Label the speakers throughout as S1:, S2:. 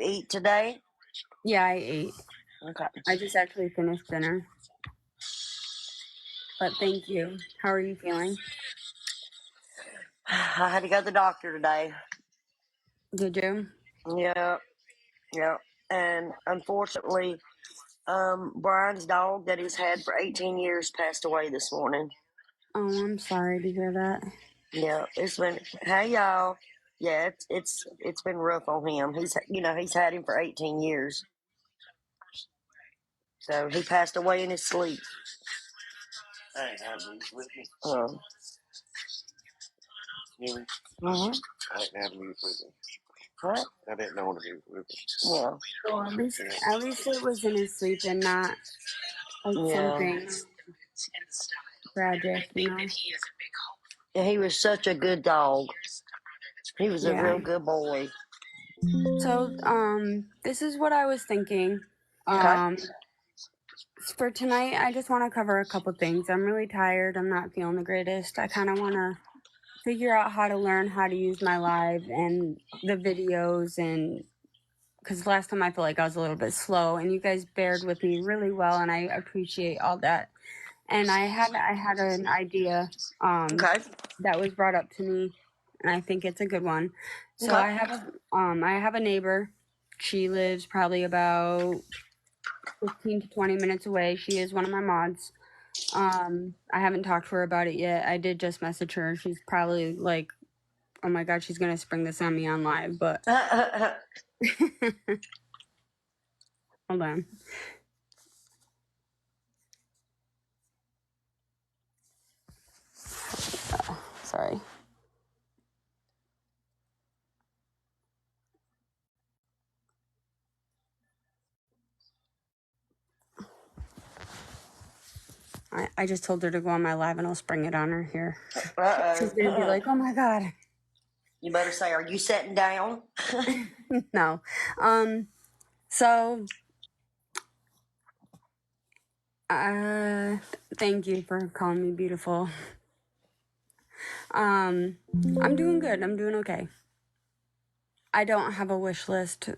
S1: eat today?
S2: Yeah, I ate.
S1: Okay.
S2: I just actually finished dinner. But thank you. How are you feeling?
S1: I had to go to the doctor today.
S2: Did you?
S1: Yeah, yeah. And unfortunately, Brian's dog that he's had for 18 years passed away this morning.
S2: Oh, I'm sorry to hear that.
S1: Yeah, it's been. Hey y'all. Yeah, it's been rough on him. He's had him for 18 years. So he passed away in his sleep.
S3: I ain't having these with me.
S1: Mm-hmm.
S3: I ain't having these with me.
S1: What?
S3: I didn't know these with me.
S1: Yeah.
S2: Well, at least it was in his sleep and not like
S1: Yeah.
S2: something tragic, you know?
S1: Yeah, he was such a good dog. He was a
S2: Yeah.
S1: real good boy.
S2: So, this is what I was thinking.
S1: Okay.
S2: For tonight, I just want to cover a couple things. I'm really tired. I'm not feeling the greatest. I kind of want to figure out how to learn how to use my live and the videos, and because last time I feel like I was a little bit slow, and you guys bared with me really well, and I appreciate all that. And I had an idea
S1: Okay.
S2: that was brought up to me, and I think it's a good one. So
S1: Okay.
S2: I have a neighbor. She lives probably about 15 to 20 minutes away. She is one of my mods. I haven't talked to her about it yet. I did just message her. She's probably like, oh my god, she's gonna spring this on me on live, but hold on. Sorry. I just told her to go on my live and I'll spring it on her here. She's gonna be like, oh my god.
S1: You better say, are you sitting down?
S2: No. So thank you for calling me beautiful. I'm doing good. I'm doing okay. I don't have a wish list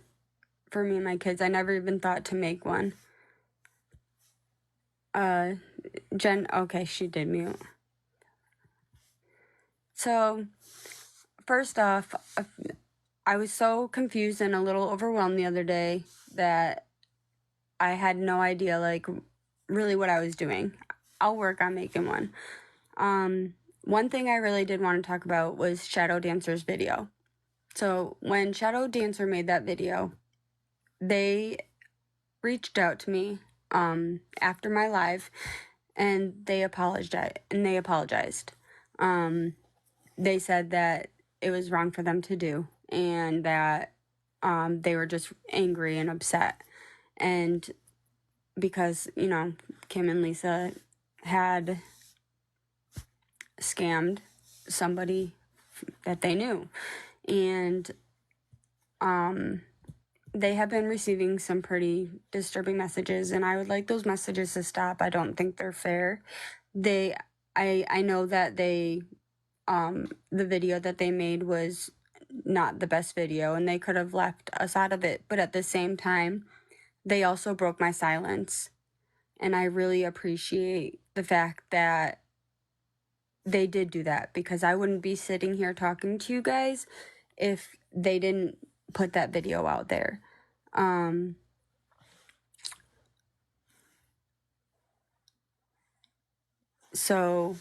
S2: for me and my kids. I never even thought to make one. Jen, okay, she did mute. So, first off, I was so confused and a little overwhelmed the other day that I had no idea, like, really what I was doing. I'll work on making one. One thing I really did want to talk about was Shadow Dancer's video. So, when Shadow Dancer made that video, they reached out to me after my live and they apologized. They said that it was wrong for them to do and that they were just angry and upset, and because Kim and Lisa had scammed somebody that they knew, and they have been receiving some pretty disturbing messages, and I would like those messages to stop. I don't think they're fair. I know that the video that they made was not the best video and they could have left us out of it, but at the same time, they also broke my silence. And I really appreciate the fact that they did do that, because I wouldn't be sitting here talking to you guys if they didn't put that video out there. So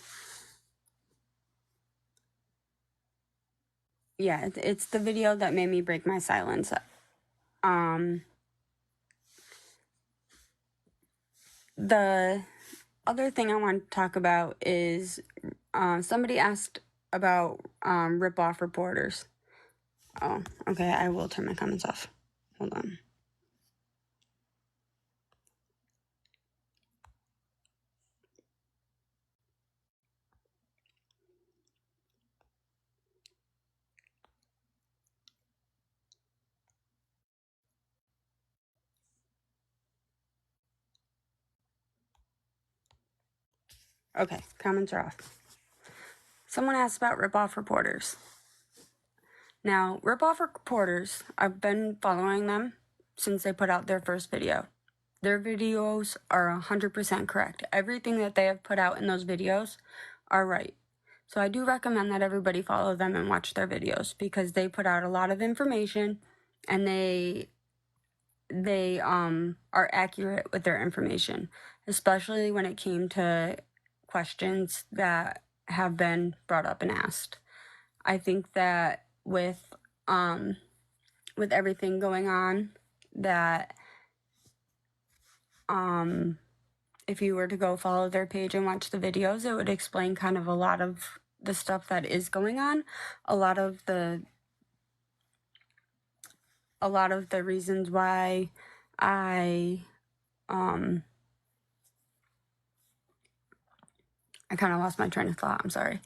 S2: yeah, it's the video that made me break my silence. The other thing I want to talk about is somebody asked about rip-off reporters. Oh, okay, I will turn my comments off. Hold on. Okay, comments are off. Someone asked about rip-off reporters. Now, Ripoff Reporters, I've been following them since they put out their first video. Their videos are 100% correct. Everything that they have put out in those videos are right. So I do recommend that everybody follow them and watch their videos because they put out a lot of information and they are accurate with their information, especially when it came to questions that have been brought up and asked. I think that with everything going on, that if you were to go follow their page and watch the videos, it would explain kind of a lot of the stuff that is going on, a lot of the reasons why I kind of lost my train of thought. I'm sorry.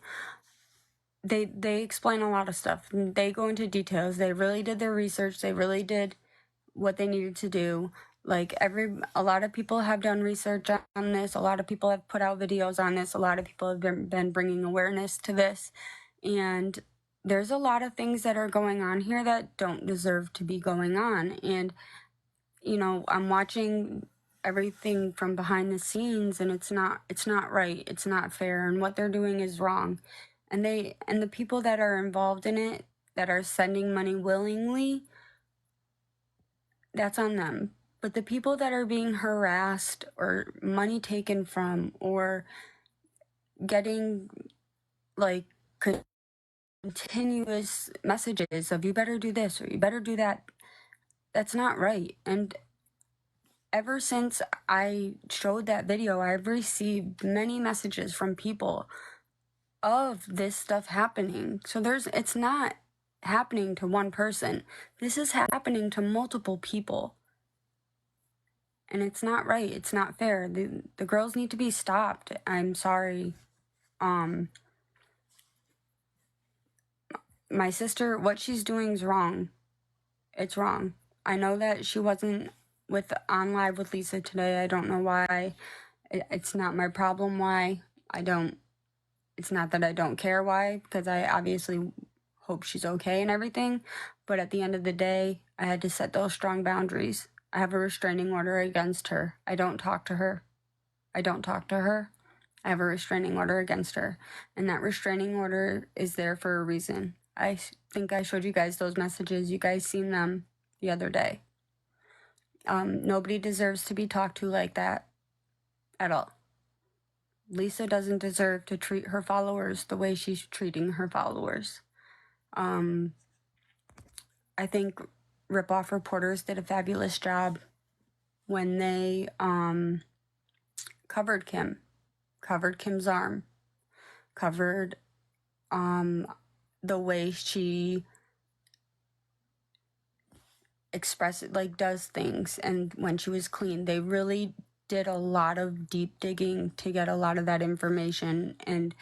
S2: They explain a lot of stuff. They go into details. They really did their research. They really did what they needed to do. Like a lot of people have done research on this. A lot of people have put out videos on this. A lot of people have been bringing awareness to this. And there's a lot of things that are going on here that don't deserve to be going on. And, you know, I'm watching everything from behind the scenes and it's not right. It's not fair. And what they're doing is wrong. And the people that are involved in it, that are sending money willingly, that's on them. But the people that are being harassed or money taken from or getting like continuous messages of you better do this or you better do that, that's not right. And ever since I showed that video, I've received many messages from people of this stuff happening. So it's not happening to one person. This is happening to multiple people. And it's not right. It's not fair. The girls need to be stopped. I'm sorry. My sister, what she's doing is wrong. It's wrong. I know that she wasn't on live with Lisa today. I don't know why. It's not my problem why. It's not that I don't care why, because I obviously hope she's okay and everything. But at the end of the day, I had to set those strong boundaries. I have a restraining order against her. I don't talk to her. I have a restraining order against her. And that restraining order is there for a reason. I think I showed you guys those messages. You guys seen them the other day. Nobody deserves to be talked to like that at all. Lisa doesn't deserve to treat her followers the way she's treating her followers. I think Ripoff Reporters did a fabulous job when they covered Kim's arm, covered the way she expresses, like, does things, and when she was clean. They really did a lot of deep digging to get a lot of that information, and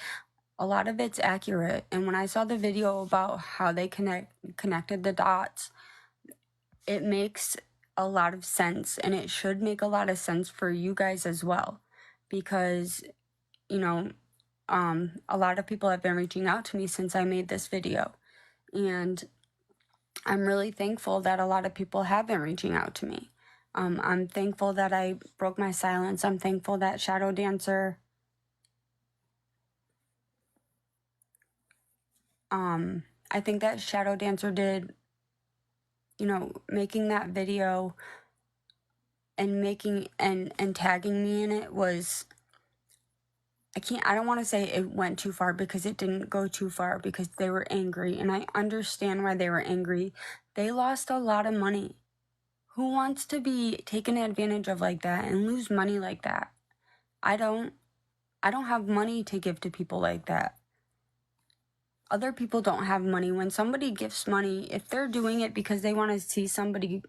S2: a lot of it's accurate. And when I saw the video about how they connected the dots, it makes a lot of sense, and it should make a lot of sense for you guys as well, because, you know, a lot of people have been reaching out to me since I made this video, and I'm really thankful that a lot of people have been reaching out to me. I'm thankful that I broke my silence. I'm thankful that Shadow Dancer I think that Shadow Dancer did, you know, making that video and making and tagging me in it was, I don't want to say it went too far, because it didn't go too far, because they were angry, and I understand why they were angry. They lost a lot of money. Who wants to be taken advantage of like that and lose money like that? I don't have money to give to people like that. Other people don't have money. When somebody gives money, if they're doing it because they want to see somebody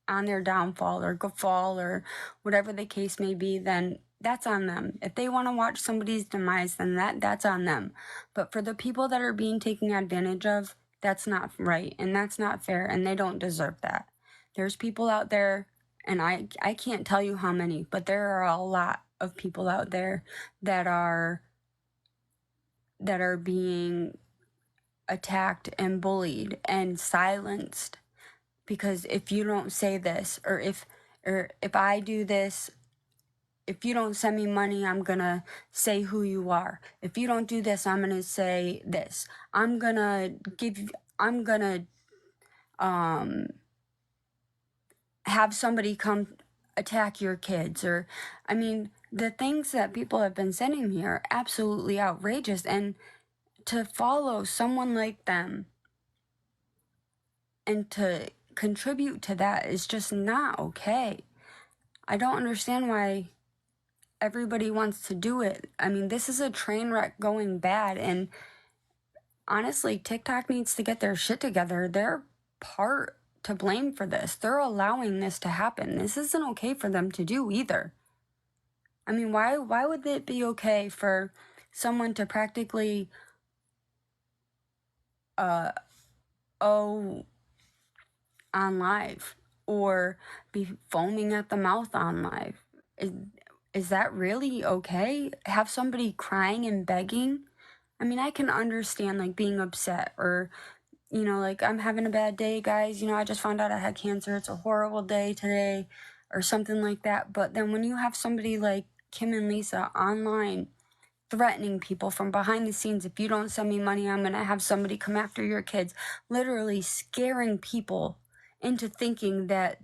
S2: on their downfall or fall or whatever the case may be, then that's on them. If they want to watch somebody's demise, then that's on them. But for the people that are being taken advantage of, that's not right, and that's not fair, and they don't deserve that. There's people out there, and I can't tell you how many, but there are a lot of people out there that are being attacked and bullied and silenced because if you don't say this, or if I do this, if you don't send me money, I'm gonna say who you are. If you don't do this, I'm gonna say this. I'm gonna have somebody come attack your kids. Or, I mean, the things that people have been sending me are absolutely outrageous. And to follow someone like them and to contribute to that is just not okay. I don't understand why everybody wants to do it. I mean, this is a train wreck going bad, and honestly, TikTok needs to get their shit together. They're part to blame for this. They're allowing this to happen. This isn't okay for them to do either. I mean, why would it be okay for someone to practically owe on live or be foaming at the mouth on live? Is that really okay? Have somebody crying and begging? I mean, I can understand like being upset, or, you know, like, I'm having a bad day, guys. You know, I just found out I had cancer. It's a horrible day today, or something like that. But then when you have somebody like Kim and Lisa online threatening people from behind the scenes, if you don't send me money, I'm going to have somebody come after your kids, literally scaring people into thinking that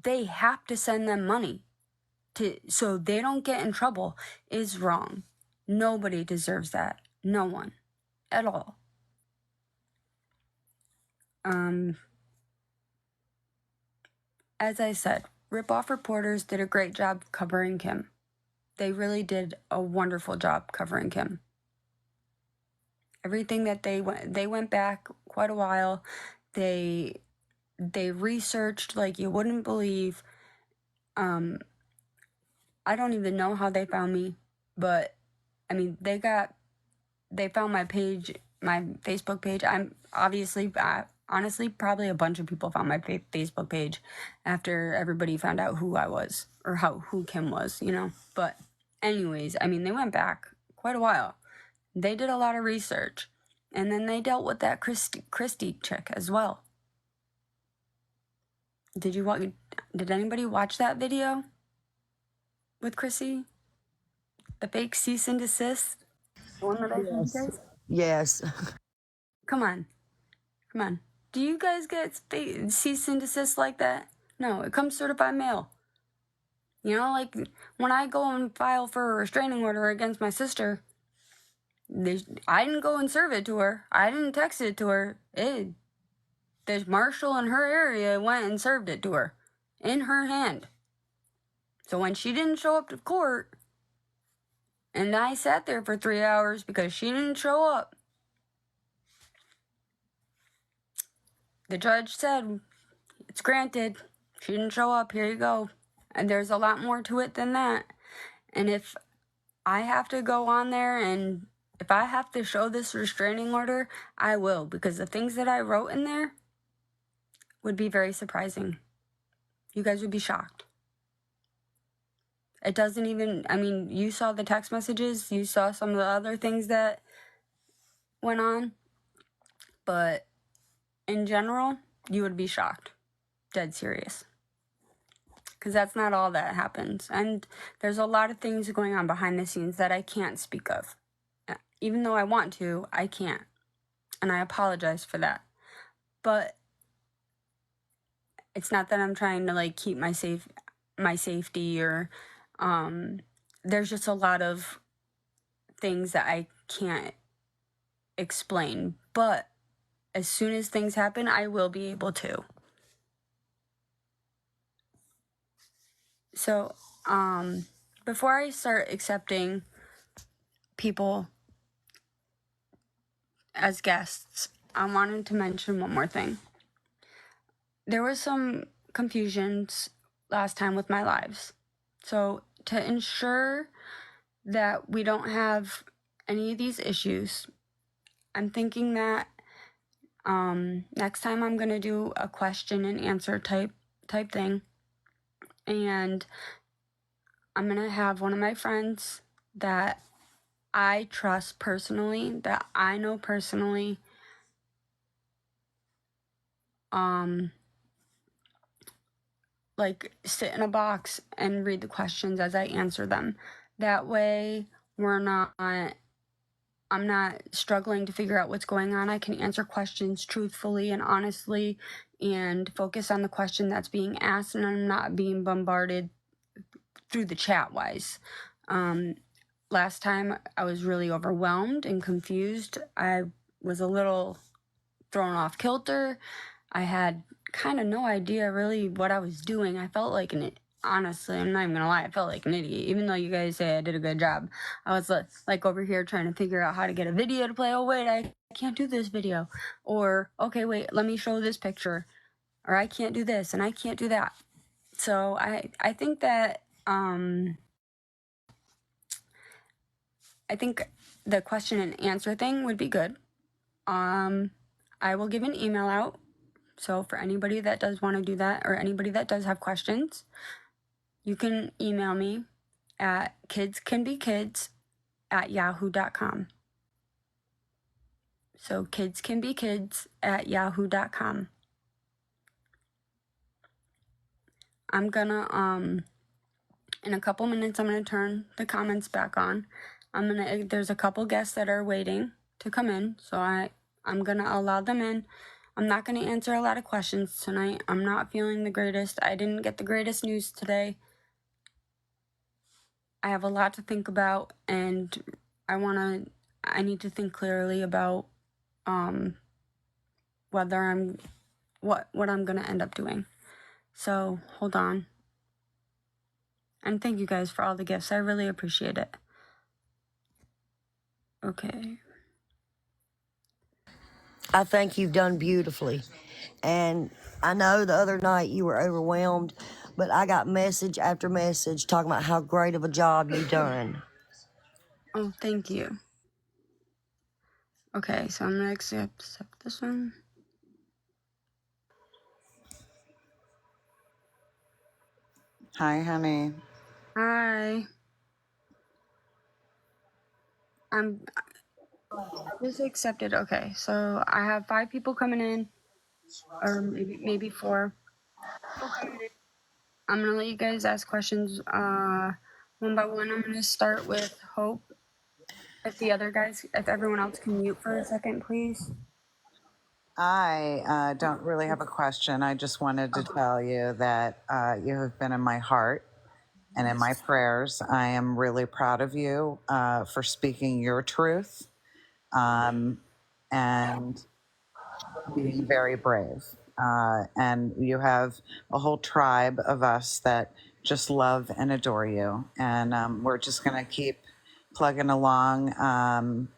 S2: they have to send them money so they don't get in trouble, is wrong. Nobody deserves that. No one at all. As I said, Rip-Off Reporters did a great job covering Kim. They really did a wonderful job covering Kim. Everything that they went back quite a while. They researched like you wouldn't believe. I don't even know how they found me, but I mean, they found my page, my Facebook page. I'm obviously, honestly, probably a bunch of people found my Facebook page after everybody found out who I was, or who Kim was, you know. But anyways, I mean, they went back quite a while. They did a lot of research, and then they dealt with that Christy chick as well. Did anybody watch that video with Chrissy? The fake cease and desist? The one that I sent you guys?
S1: Yes.
S2: Come on. Do you guys get cease and desist like that? No, it comes certified mail. You know, like when I go and file for a restraining order against my sister, I didn't go and serve it to her. I didn't text it to her. The marshal in her area went and served it to her in her hand. So when she didn't show up to court, and I sat there for 3 hours because she didn't show up, the judge said, it's granted. She didn't show up. Here you go. And there's a lot more to it than that. And if I have to go on there and if I have to show this restraining order, I will, because the things that I wrote in there would be very surprising. You guys would be shocked. It doesn't even, I mean, you saw the text messages, you saw some of the other things that went on, but in general, you would be shocked. Dead serious. Because that's not all that happens. And there's a lot of things going on behind the scenes that I can't speak of. Even though I want to, I can't. And I apologize for that. But it's not that I'm trying to like keep my safety, or there's just a lot of things that I can't explain. But as soon as things happen, I will be able to. So, before I start accepting people as guests, I wanted to mention one more thing. There was some confusions last time with my lives. So to ensure that we don't have any of these issues, I'm thinking that next time I'm going to do a question and answer type thing. And I'm going to have one of my friends that I trust personally, that I know personally, like sit in a box and read the questions as I answer them. That way I'm not struggling to figure out what's going on. I can answer questions truthfully and honestly and focus on the question that's being asked, and I'm not being bombarded through the chat wise. Last time I was really overwhelmed and confused. I was a little thrown off kilter. I had kind of no idea really what I was doing. I felt like honestly, I'm not even gonna lie, I felt like an idiot. Even though you guys say I did a good job, I was like over here trying to figure out how to get a video to play. Oh wait, I can't do this video. Or okay, wait, let me show this picture. Or I can't do this and I can't do that. So I think that I think the question and answer thing would be good. I will give an email out. So for anybody that does want to do that, or anybody that does have questions, you can email me at kidscanbekids@yahoo.com. So kidscanbekids@yahoo.com. I'm gonna in a couple minutes I'm gonna turn the comments back on. There's a couple guests that are waiting to come in, so I'm gonna allow them in. I'm not gonna answer a lot of questions tonight. I'm not feeling the greatest. I didn't get the greatest news today. I have a lot to think about, and I need to think clearly about whether what I'm gonna end up doing. So hold on. And thank you guys for all the gifts. I really appreciate it. Okay.
S1: I think you've done beautifully. And I know the other night you were overwhelmed, but I got message after message talking about how great of a job you've done.
S2: Oh, thank you. Okay, so I'm gonna accept this one.
S4: Hi, honey.
S2: Hi. I just accepted. Okay, so I have 5 people coming in, or maybe 4. I'm gonna let you guys ask questions one by one. I'm gonna start with Hope. If everyone else can mute for a second, please.
S4: I don't really have a question. I just wanted to tell you that you have been in my heart and in my prayers. I am really proud of you for speaking your truth and being very brave. And you have a whole tribe of us that just love and adore you. And we're just going to keep plugging along.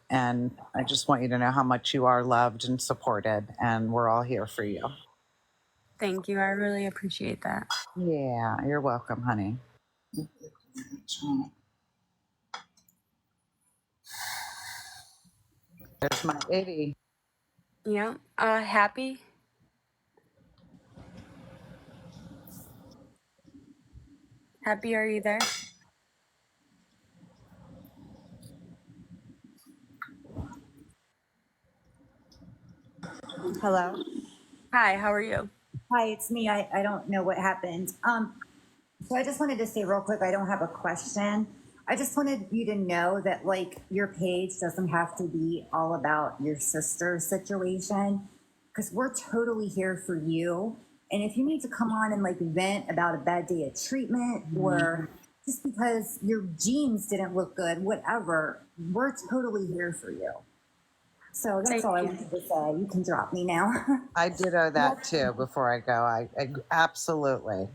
S4: And I just want you to know how much you are loved and supported. And we're all here for you.
S2: Thank you. I really appreciate that.
S4: Yeah, you're welcome, honey. There's my 80.
S2: Yeah. Happy. Happy, are you there?
S5: Hello.
S2: Hi, how are you?
S5: Hi, it's me. I don't know what happened. So I just wanted to say real quick, I don't have a question. I just wanted you to know that like your page doesn't have to be all about your sister's situation because we're totally here for you. And if you need to come on and like vent about a bad day of treatment or just because your jeans didn't look good, whatever, we're totally here for you. So that's
S2: Thank
S5: all I
S2: you.
S5: wanted to say. You can drop me now.
S4: I ditto that too before I go. I absolutely.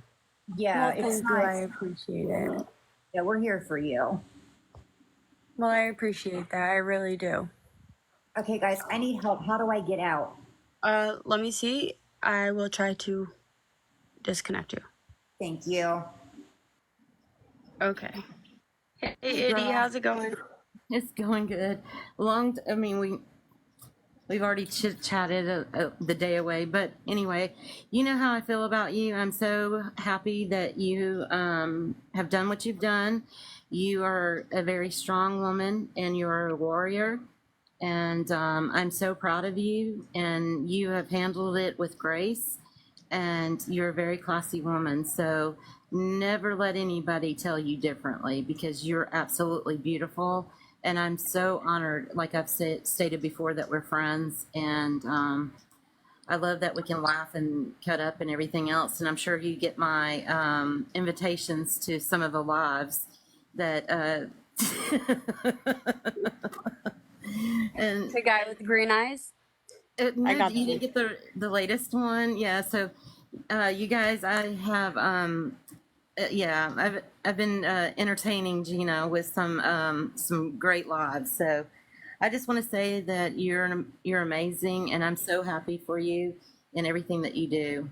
S5: Yeah,
S2: Well,
S5: it's
S2: thank you.
S5: not.
S2: I appreciate it.
S5: Yeah, we're here for you.
S2: Well, I appreciate that. I really do.
S5: Okay, guys, I need help. How do I get out?
S2: Let me see. I will try to disconnect you.
S5: Thank you.
S2: Okay. Hey,
S6: Hey,
S2: Eddie,
S6: girl.
S2: how's it going?
S6: It's going good. We've already chit chatted the day away, but anyway, you know how I feel about you. I'm so happy that you have done what you've done. You are a very strong woman, and you're a warrior. And I'm so proud of you, and you have handled it with grace, and you're a very classy woman. So never let anybody tell you differently, because you're absolutely beautiful. And I'm so honored, like I've stated before, that we're friends. And I love that we can laugh and cut up and everything else. And I'm sure you get my invitations to some of the lives that. And
S2: The guy with the green eyes.
S6: no,
S2: I got
S6: you
S2: them.
S6: didn't get the latest one. Yeah. So, you guys, I have yeah, I've been entertaining Gina with some great lives. So, I just want to say that you're amazing, and I'm so happy for you and everything that you do.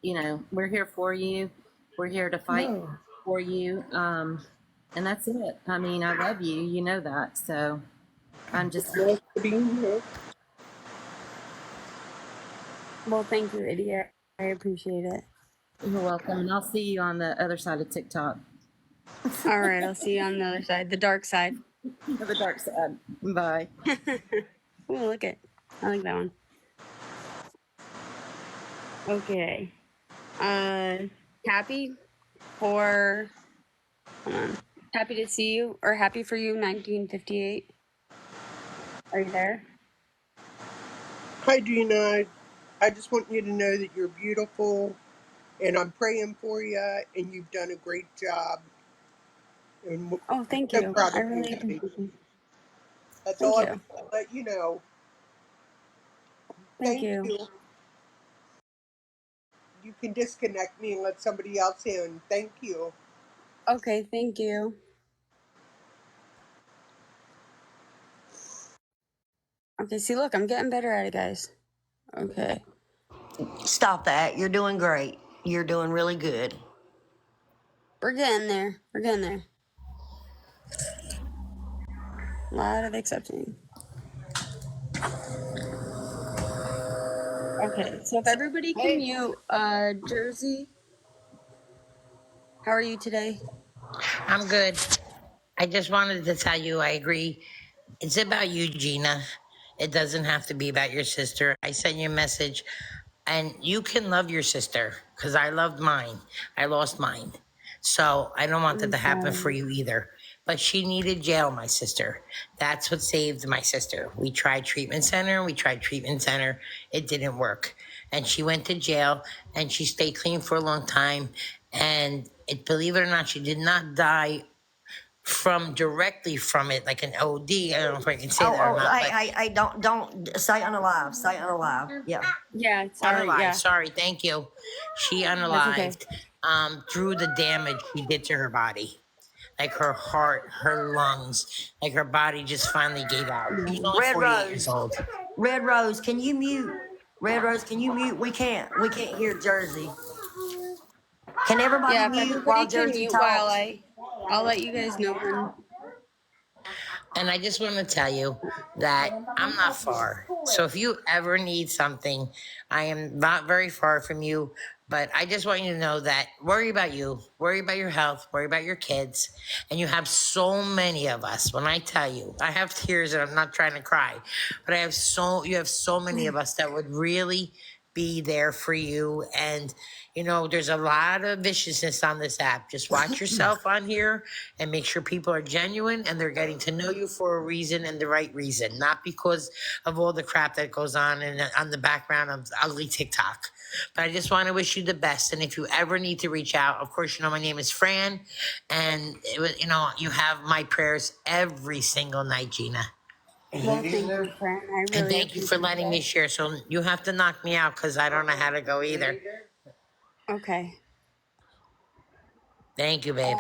S6: You know, we're here for you. We're here to fight for you. And that's it. I mean, I love you. You know that. So, I'm just.
S7: Nice to be here.
S2: Well, thank you, idiot. I appreciate it.
S6: You're welcome, and I'll see you on the other side of TikTok.
S2: All right, I'll see you on the other side, the dark side.
S6: The dark side. Bye.
S2: Oh, look it. I like that one. Okay. Happy for. Hold on. Happy to see you, or happy for you, 1958. Are you there?
S7: Hi, Gina. I just want you to know that you're beautiful, and I'm praying for you, and you've done a great job. And
S2: Oh, thank
S7: so
S2: you.
S7: proud
S2: I
S7: of you,
S2: really
S7: honey.
S2: appreciate it.
S7: That's
S2: Thank
S7: all I
S2: you.
S7: was going to let you know.
S2: Thank
S7: Thank
S2: you.
S7: you. You can disconnect me and let somebody else in. Thank you.
S2: Okay, thank you. Okay, see, look, I'm getting better at it, guys. Okay.
S1: Stop that. You're doing great. You're doing really good.
S2: We're getting there. We're getting there. A lot of accepting. Okay, so if everybody can mute, Jersey, how are you today?
S8: I'm good. I just wanted to tell you I agree. It's about you, Gina. It doesn't have to be about your sister. I sent you a message, and you can love your sister because I loved mine. I lost mine. So I don't want that
S2: I'm
S8: to happen for
S2: sorry.
S8: you either. But she needed jail, my sister. That's what saved my sister. We tried treatment center. It didn't work. And she went to jail, and she stayed clean for a long time. And believe it or not, she did not die directly from it, like an OD. I don't know if I can say that or not, but
S1: I don't say unalive. Say unalive. Yeah.
S2: Yeah, sorry.
S8: unalived.
S2: Yeah,
S8: Sorry, thank you. She
S2: that's okay.
S8: unalived through the damage she did to her body, like her heart, her lungs, like her body just finally gave out. She's only
S1: Red
S8: 48 years
S1: Rose.
S8: old.
S1: Red Rose, can you mute? Red Rose, can you mute? We can't hear Jersey. Can everybody
S2: Yeah, if
S1: mute
S2: everybody
S1: while
S2: can
S1: Jersey
S2: mute while
S1: talks?
S2: I'll let you guys know when.
S8: And I just want to tell you that I'm not far. So if you ever need something, I am not very far from you. But I just want you to know that worry about you, worry about your health, worry about your kids. And you have so many of us. When I tell you, I have tears and I'm not trying to cry, but you have so many of us that would really be there for you. And, there's a lot of viciousness on this app. Just watch yourself on here and make sure people are genuine and they're getting to know you for a reason and the right reason, not because of all the crap that goes on on the background of ugly TikTok. But I just want to wish you the best. And if you ever need to reach out, of course, my name is Fran, and you have my prayers every single night, Gina.
S2: Well, thank you, Fran. I
S8: And
S2: really
S8: thank you for
S2: appreciate
S8: letting me
S2: it.
S8: share. So you have to knock me out because I don't know how to go either.
S2: Okay.
S8: Thank you, babe.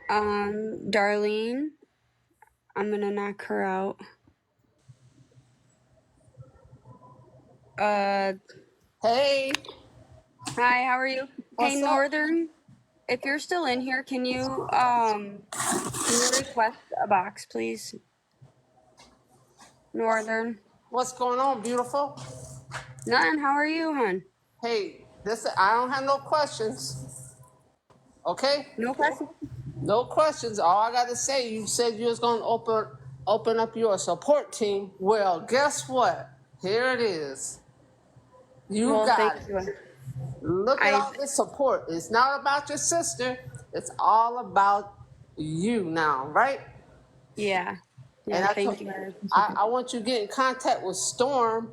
S2: Darlene, I'm gonna knock her out.
S9: Hey,
S2: Hi, how are you? Hey,
S9: what's up?
S2: Northern, if you're still in here, can you request a box, please? Northern.
S9: What's going on, beautiful?
S2: Nothing. How are you, hon?
S9: Hey, I don't have no questions. Okay?
S2: No question.
S9: No questions. All I got to say, you said you was gonna open up your support team. Well, guess what? Here it is. You
S2: Well, thank
S9: got it.
S2: you.
S9: Look at
S2: I
S9: all this support. It's not about your sister. It's all about you now, right?
S2: yeah.
S9: And
S2: Yeah, thank you. I appreciate it.
S9: I want you to get in contact with Storm.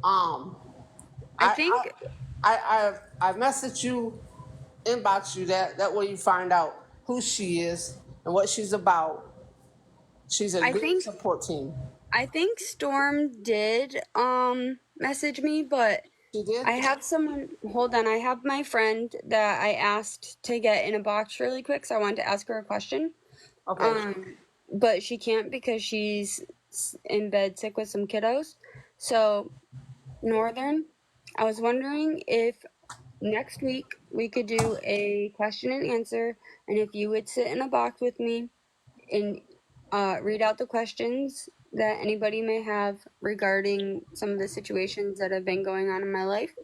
S9: Um,
S2: I
S9: I
S2: think
S9: I messaged you, inbox you that way you find out who she is and what she's about. She's a
S2: I
S9: good
S2: think
S9: support team.
S2: I think Storm did message me, but
S9: She did.
S2: I have someone. Hold on, I have my friend that I asked to get in a box really quick, so I wanted to ask her a question.
S9: Okay.
S2: But she can't because she's in bed sick with some kiddos. So, Northern, I was wondering if next week we could do a question and answer, and if you would sit in a box with me and read out the questions that anybody may have regarding some of the situations that have been going on in my life.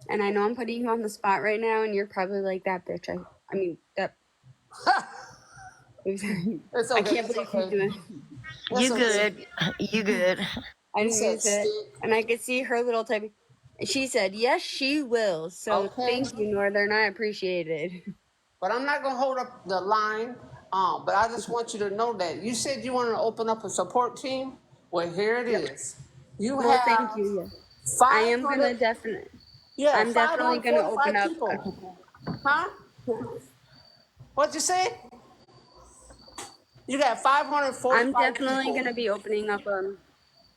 S2: And I know I'm putting you on the spot right now, and you're probably like, that bitch. I mean, that.
S9: It's
S2: I
S9: okay.
S2: can't
S9: It's
S2: believe she's
S9: okay.
S2: doing.
S9: It's
S1: You
S9: okay.
S1: good. You good.
S2: I
S9: You
S2: didn't mean
S9: said
S2: to say it.
S9: stick.
S2: And I could see her little typing. She said, yes, she will. So
S9: Okay.
S2: thank you, Northern. I appreciate it.
S9: But I'm not gonna hold up the line. But I just want you to know that you said you wanted to open up a support team. Well, here it
S2: Yep.
S9: is. You
S2: Well, thank
S9: have
S2: you. Yeah. I am
S9: 500.
S2: gonna definitely.
S9: Yeah,
S2: I'm definitely gonna open
S9: 545
S2: up a
S9: people.
S2: couple.
S9: Huh? What'd you say? You got
S2: I'm
S9: 545
S2: definitely
S9: people.
S2: gonna be opening up.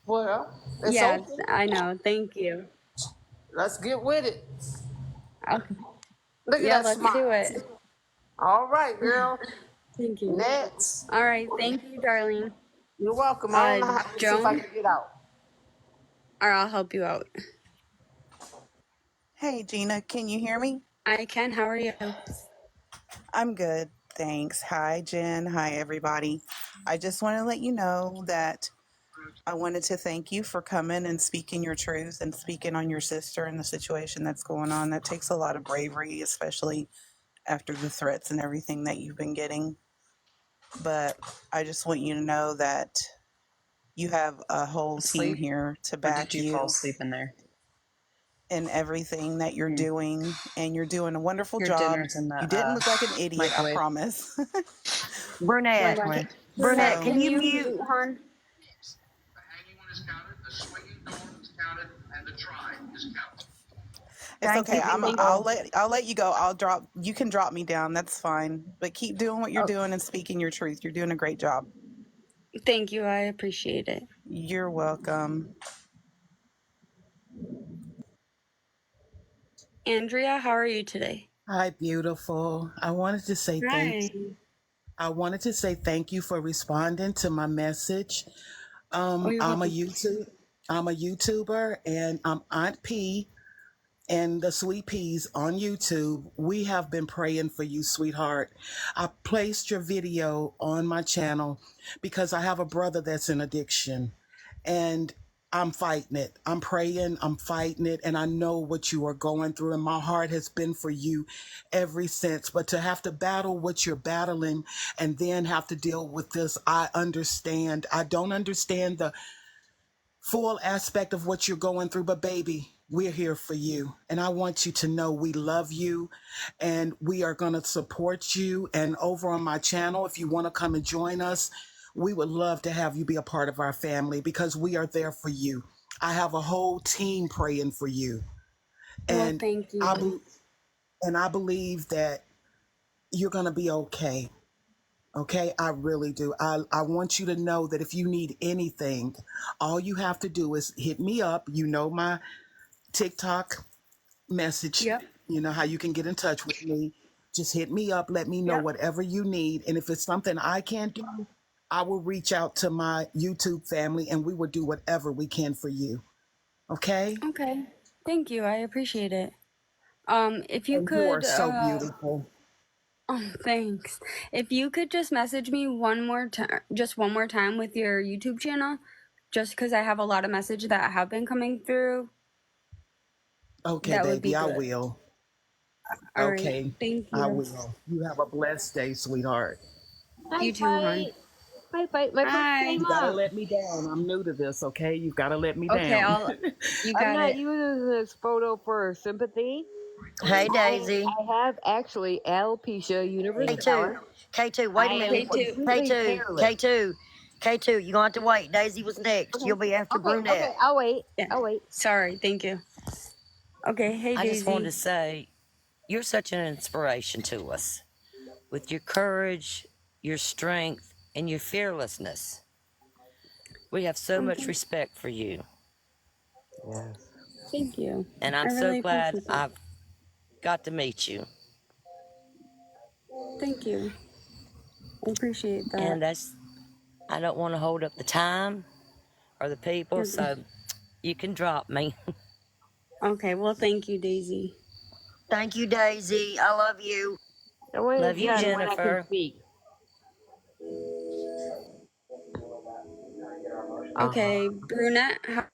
S9: Well, it's
S2: Yeah,
S9: open.
S2: I know. Thank you.
S9: Let's get with it.
S2: Okay.
S9: Look at
S2: Yeah,
S9: that
S2: let's do
S9: smile.
S2: it.
S9: All right, girl.
S2: Thank you.
S9: Next.
S2: All right. Thank you, darling.
S9: You're welcome. I don't know how. Let's see if I
S2: Joan,
S9: can get out.
S2: or I'll help you out.
S10: Hey, Gina, can you hear me?
S2: I can. How are you?
S10: I'm good, thanks. Hi, Jen. Hi, everybody. I just want to let you know that I wanted to thank you for coming and speaking your truth and speaking on your sister and the situation that's going on. That takes a lot of bravery, especially after the threats and everything that you've been getting. But I just want you to know that you have a whole team
S11: Asleep?
S10: here to
S11: Or
S10: back
S11: did you
S10: you
S11: fall asleep in there?
S10: in everything that you're doing, and you're doing a wonderful
S11: Your
S10: job.
S11: dinner's in
S10: You
S11: the
S10: didn't look like an idiot, I
S11: microwave.
S10: promise.
S1: Brunette.
S2: Brunette,
S1: Brunette,
S10: So,
S1: can
S2: can
S1: you
S2: you
S1: mute?
S2: mute, hon?
S10: it's
S1: Thank
S10: okay.
S1: you,
S10: I'll
S1: beautiful.
S10: let you go. You can drop me down. That's fine. But keep doing what you're
S2: Oh,
S10: doing and speaking your truth. You're doing a great job.
S2: thank you. I appreciate it.
S10: You're welcome.
S2: Andrea, how are you today?
S12: Hi, beautiful. I wanted to say
S2: Hi.
S12: thank you for responding to my message.
S2: Oh, you're
S12: I'm a
S2: welcome.
S12: YouTuber and I'm Aunt P and the Sweet Peas on YouTube. We have been praying for you, sweetheart. I placed your video on my channel because I have a brother that's in addiction and I'm fighting it. I'm praying, I'm fighting it, and I know what you are going through, and my heart has been for you ever since. But to have to battle what you're battling and then have to deal with this, I understand. I don't understand the full aspect of what you're going through, but baby, we're here for you. And I want you to know we love you and we are going to support you. And over on my channel, if you want to come and join us, we would love to have you be a part of our family because we are there for you. I have a whole team praying for you.
S2: Well,
S12: And
S2: thank
S12: I,
S2: you.
S12: be- and I believe that you're going to be okay. Okay, I really do. I want you to know that if you need anything, all you have to do is hit me up. You know my TikTok message.
S2: Yep.
S12: You know how you can get in touch with me. Just hit me up. Let me know
S2: Yep.
S12: whatever you need. And if it's something I can't do, I will reach out to my YouTube family and we will do whatever we can for you. Okay?
S2: Okay. Thank you. I appreciate it. If you
S12: And you are
S2: could,
S12: so beautiful.
S2: oh, thanks. If you could just message me one more time, just one more time with your YouTube channel, just because I have a lot of messages that have been coming through,
S12: Okay,
S2: that would be
S12: baby, I
S2: good.
S12: will.
S2: All right.
S12: Okay,
S2: Thank
S12: I
S2: you.
S12: will. You have a blessed day, sweetheart.
S11: Hi,
S2: You too, hon.
S11: fight. Hi, fight. My first
S2: Hi.
S11: time
S12: You gotta
S11: up.
S12: let me down. I'm new to this, okay? You gotta let me
S2: Okay,
S12: down.
S2: you
S11: I'm
S2: got
S11: not
S2: it.
S11: using this photo for sympathy.
S1: Hey,
S11: I
S1: Daisy.
S11: I have actually alopecia
S1: K2.
S11: universalia.
S1: K2, wait a
S11: I am
S1: minute.
S2: K2.
S11: completely
S1: K2.
S11: hairless.
S1: K2. K2, you're going to have to wait. Daisy was next.
S11: Okay.
S1: You'll be after
S11: Okay.
S1: Brunette.
S11: Okay. I'll wait.
S2: Yeah.
S11: I'll wait.
S2: Sorry. Thank you. Okay. Hey,
S13: I just wanted
S2: Daisy.
S13: to say you're such an inspiration to us with your courage, your strength, and your fearlessness. We have so much
S2: Okay.
S13: respect for you.
S11: Yes.
S2: Thank you.
S13: And
S2: I
S13: I'm so
S2: really
S13: glad
S2: appreciate it.
S13: I've got to meet you.
S2: Thank you. I appreciate that.
S13: And I don't want to hold up the time or the people, so you can drop me.
S2: Okay. Well, thank you, Daisy.
S1: Thank you, Daisy. I love you.
S11: And when
S13: Love
S11: it's
S13: you,
S11: done, when I can
S13: Jennifer.
S11: speak.
S2: Okay, Brunette, how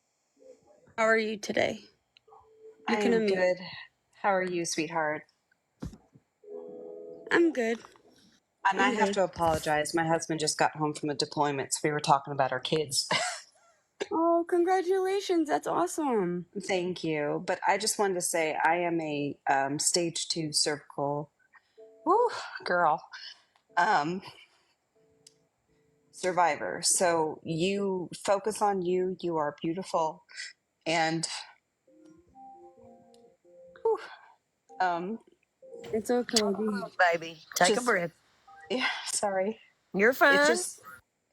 S2: are you today? You
S14: I
S2: can
S14: am
S2: unmute.
S14: good. How are you, sweetheart?
S2: I'm good.
S14: And I
S2: I'm
S14: have
S2: good.
S14: to apologize. My husband just got home from a deployment, so we were talking about our kids.
S2: Oh, congratulations. That's awesome.
S14: Thank you. But I just wanted to say I am a stage 2 cervical woo, girl survivor. So you focus on you. You are beautiful. And whew,
S2: It's okay.
S1: Baby, take a
S14: just,
S1: breath.
S14: yeah, sorry.
S1: You're
S14: It's
S1: fine.
S14: just,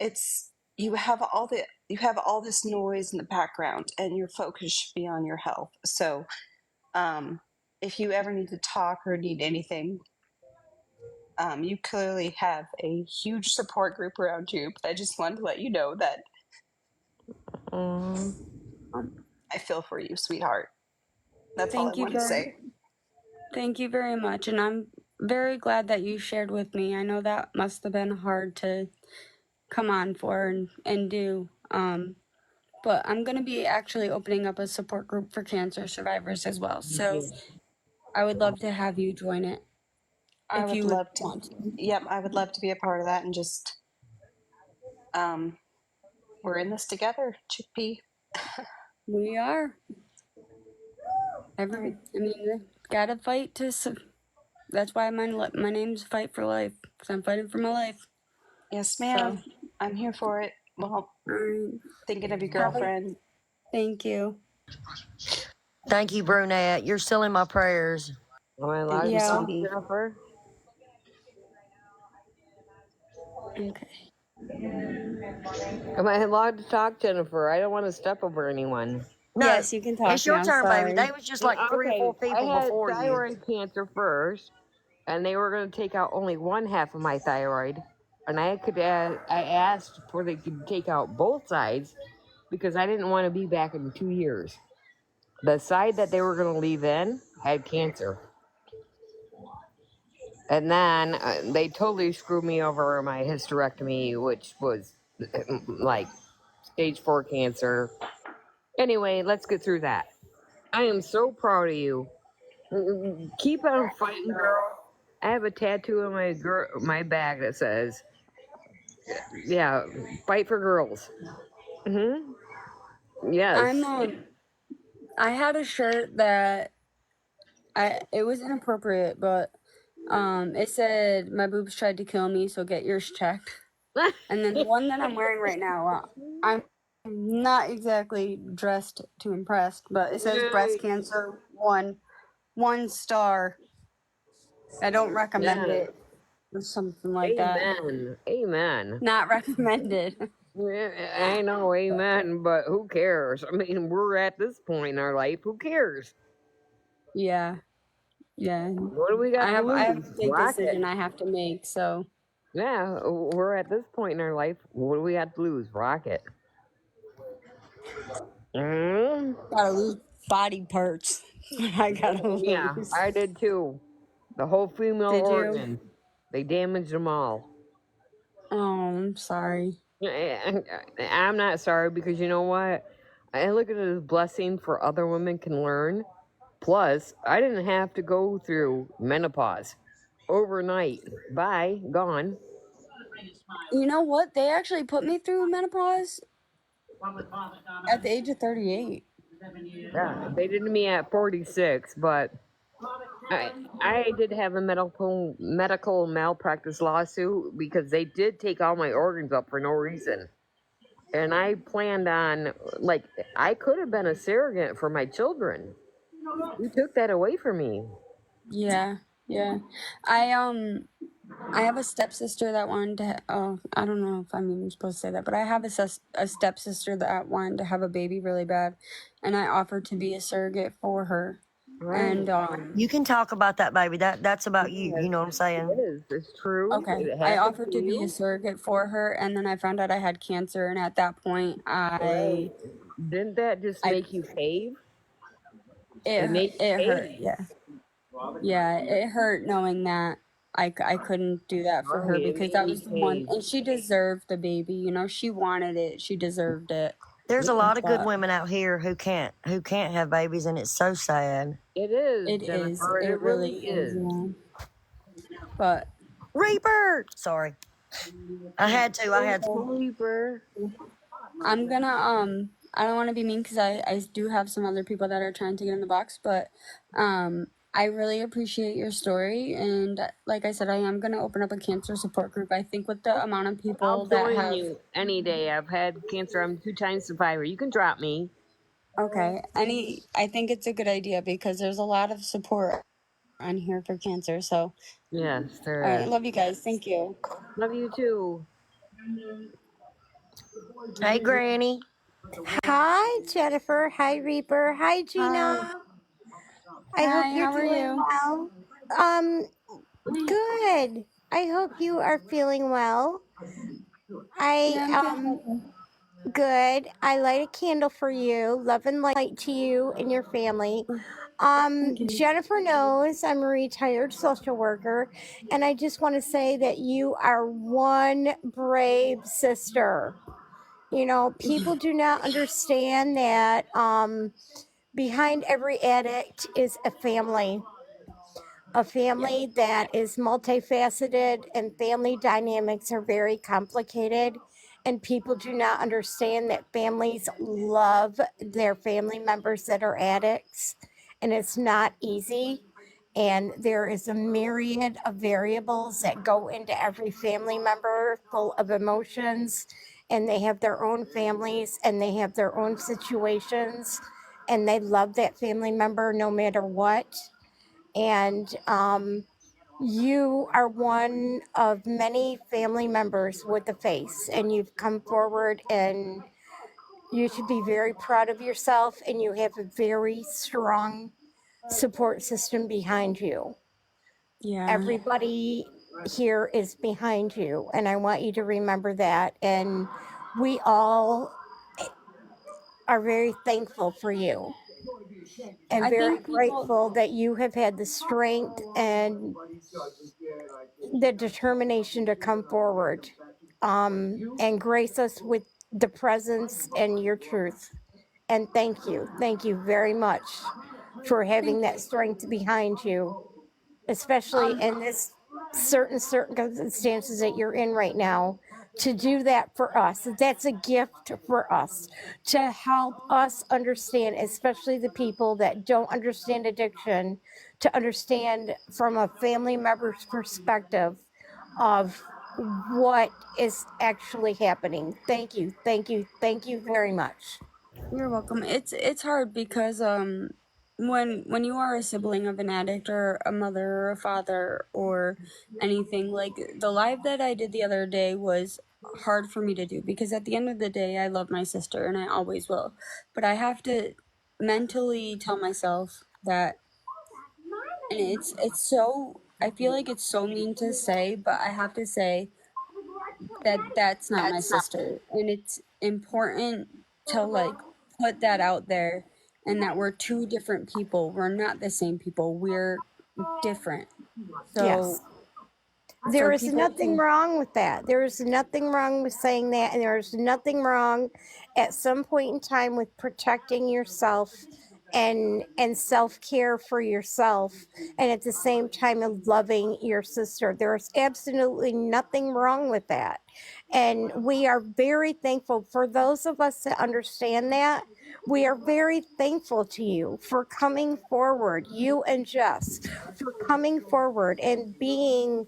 S14: it's, you have all this noise in the background and your focus should be on your health. So if you ever need to talk or need anything, you clearly have a huge support group around you. But I just wanted to let you know that
S11: Mm.
S14: I feel for you, sweetheart. That's all I
S2: Thank you
S14: wanted to
S2: very,
S14: say.
S2: thank you very much. And I'm very glad that you shared with me. I know that must have been hard to come on for and do. But I'm going to be actually opening up a support group for cancer survivors as well. So
S11: Yeah.
S2: I would love to have you join it
S14: I
S2: if
S14: would
S2: you would
S14: love to.
S2: want to.
S14: Yep, I would love to be a part of that and just we're in this together, chickpea.
S2: We are. I mean, gotta fight to. That's why my name's Fight for Life, because I'm fighting for my life.
S14: Yes,
S2: So,
S14: ma'am. I'm here for it. Well, thinking of your
S2: have a-
S14: girlfriend.
S2: thank you.
S1: Thank you, Brunette. You're still in my prayers.
S11: Am I
S14: Thank
S11: allowed
S14: you,
S11: to
S2: Yeah.
S11: talk,
S14: sweetie.
S11: Jennifer?
S2: Okay.
S11: Am I allowed to talk, Jennifer? I don't want to step over anyone.
S1: No,
S2: Yes, you can
S1: it's
S2: talk
S1: your
S2: now.
S1: turn, baby.
S2: Sorry.
S1: They was just like 3 or 4
S11: Okay, I
S1: people
S11: had
S1: before you.
S11: thyroid cancer first, and they were going to take out only one half of my thyroid, and I asked for they could take out both sides because I didn't want to be back in 2 years. The side that they were going to leave in had cancer, and then they totally screwed me over my hysterectomy, which was like stage 4 cancer. Anyway, let's get through that. I am so proud of you. Keep on fighting, girl. I have a tattoo on my back that says, "Yeah, fight for girls." Yes.
S2: I had a shirt that it was inappropriate, but it said my boobs tried to kill me, so get yours checked. And then the one that I'm wearing right now, I'm not exactly dressed to impress, but it says breast cancer 1 star. I don't recommend
S11: Yeah.
S2: it or something like that.
S11: Amen. Amen.
S2: Not recommended.
S11: I know, amen, but who cares? I mean, we're at this point in our life. Who cares?
S2: Yeah.
S11: What do we got
S2: I
S11: to
S2: have a
S11: lose?
S2: big
S11: Rock it.
S2: decision I have to make, so
S11: Yeah, we're at this point in our life. What do we got to lose? Rock it.
S2: gotta lose body parts. I gotta
S11: Yeah,
S2: lose.
S11: I did too. The whole female
S2: Did you?
S11: organ. They damaged them all.
S2: Oh, I'm sorry.
S11: I'm not sorry because you know what? I look at it as a blessing for other women can learn Plus, I didn't have to go through menopause overnight. Bye, gone.
S2: You know what? They actually put me through menopause at the age of 38.
S11: Yeah, they did me at 46, but I did have a medical malpractice lawsuit because they did take all my organs up for no reason. And I planned on, like, I could have been a surrogate for my children. You took that away from me.
S2: Yeah, yeah. I have a stepsister that wanted to. Oh, I don't know if I'm even supposed to say that, but I have a stepsister that wanted to have a baby really bad, and I offered to be a surrogate for her.
S11: Right.
S2: And
S1: You can talk about that, baby. That's about you.
S11: Yes,
S1: You know what I'm
S11: it
S1: saying?
S11: is. It's true.
S2: okay,
S11: It
S2: I
S11: happened
S2: offered
S11: to
S2: to be a
S11: you.
S2: surrogate for her, and then I found out I had cancer, and at that point,
S11: Right. Didn't that just
S2: I
S11: make you cave? It made you
S2: it hurt.
S11: cave.
S2: Yeah, yeah, it hurt knowing that I couldn't do that for
S11: Right.
S2: her
S11: It
S2: because
S11: made
S2: that
S11: you
S2: was the one,
S11: cave.
S2: and she deserved the baby. You know, she wanted it. She deserved it.
S1: There's a lot of good
S2: But
S1: women out here who can't have babies, and it's so sad.
S11: It is,
S2: it is.
S11: Jennifer.
S2: It
S11: It
S2: really
S11: really
S2: is.
S11: is.
S2: Yeah. But
S1: Reaper, sorry, I had to.
S11: Sleeper.
S2: I'm gonna I don't want to be mean because I do have some other people that are trying to get in the box, but I really appreciate your story, and like I said, I am gonna open up a cancer support group. I think with the amount of people
S11: I'll
S2: that
S11: join
S2: have
S11: you any day. I've had cancer. I'm 2 times survivor. You can drop me.
S2: okay, I think it's a good idea because there's a lot of support on here for cancer. So
S11: Yes,
S2: all
S11: there
S2: right,
S11: is.
S2: love you guys. Thank you.
S11: Love you too.
S1: Hey, Granny.
S15: Hi, Jennifer. Hi, Reaper. Hi, Gina.
S2: Hi.
S15: I hope
S2: Hi,
S15: you're
S2: how are
S15: doing
S2: you?
S15: well. Good. I hope you are feeling well.
S2: Yeah, I'm feeling
S15: I
S2: better.
S15: good. I light a candle for you. Love and light to you and your family.
S2: Thank you.
S15: Jennifer knows I'm a retired social worker, and I just want to say that you are one brave sister. You know, people do not understand that behind every addict is a family that is multifaceted, and family dynamics are very complicated. And people do not understand that families love their family members that are addicts, and it's not easy. And there is a myriad of variables that go into every family member, full of emotions, and they have their own families and they have their own situations, and they love that family member no matter what. And you are one of many family members with a face, and you've come forward, and you should be very proud of yourself, and you have a very strong support system behind you.
S2: Yeah.
S15: Everybody here is behind you, and I want you to remember that. And we all are very thankful for you and
S2: I
S15: very
S2: think people
S15: grateful that you have had the strength and the determination to come forward and grace us with the presence and your truth. And thank you. Thank you very much for having
S2: thank
S15: that
S2: you.
S15: strength behind you, especially in this certain circumstances that you're in right now. To do that for us, that's a gift for us to help us understand, especially the people that don't understand addiction, to understand from a family member's perspective of what is actually happening. Thank you, thank you, thank you very much.
S2: You're welcome. It's hard because when you are a sibling of an addict or a mother or a father or anything, like the live that I did the other day was hard for me to do because at the end of the day I love my sister and I always will. But I have to mentally tell myself that, and it's so, I feel like it's so mean to say, but I have to say that that's not my sister, and it's important to like put that out there, and that we're two different people. We're not the same people. We're different.
S15: Yes.
S2: So
S15: There
S2: for
S15: is
S2: people
S15: nothing
S2: to
S15: wrong with that. There is nothing wrong with saying that. And there is nothing wrong at some point in time with protecting yourself and self-care for yourself, and at the same time of loving your sister. There's absolutely nothing wrong with that. And we are very thankful for those of us that understand that. We are very thankful to you for coming forward, you and Jess, for coming forward and being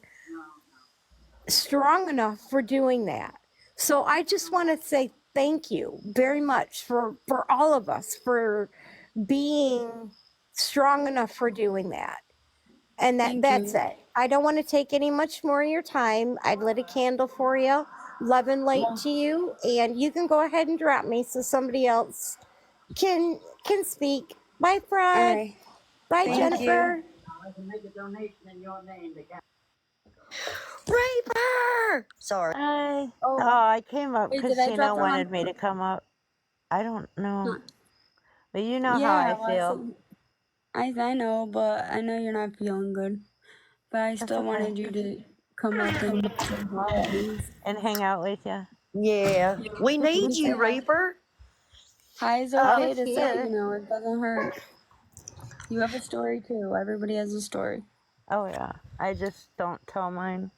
S15: strong enough for doing that. So I just want to say thank you very much for all of us for being strong enough for doing that. And
S2: Thank
S15: that's
S2: you.
S15: it. I don't want to take any much more of your time. I'd lit a candle for you. Love and light
S2: Yeah.
S15: to you. And you can go ahead and drop me so somebody else can speak. Bye,
S2: All
S15: Fred.
S2: right.
S15: Bye,
S2: Thank you.
S15: Jennifer.
S1: Reaper! Sorry.
S16: Hi. Oh,
S2: Oh,
S16: I came up
S2: wait,
S16: because
S2: did I
S16: Tina
S2: drop the wrong?
S16: wanted me to come up. I don't know. But you know how
S2: Yeah,
S16: I feel.
S2: I know, but I know you're not feeling good. But I
S16: That's
S2: still
S16: okay.
S2: wanted you to come up and say hi at least.
S16: And hang out with you.
S1: Yeah. We need
S2: Say
S1: you,
S2: hi.
S1: Reaper.
S2: Hi is
S16: I
S2: okay
S16: was
S2: to say,
S16: here.
S2: you know, it doesn't hurt. You have a story too. Everybody has a story.
S16: Oh, yeah. I just don't tell mine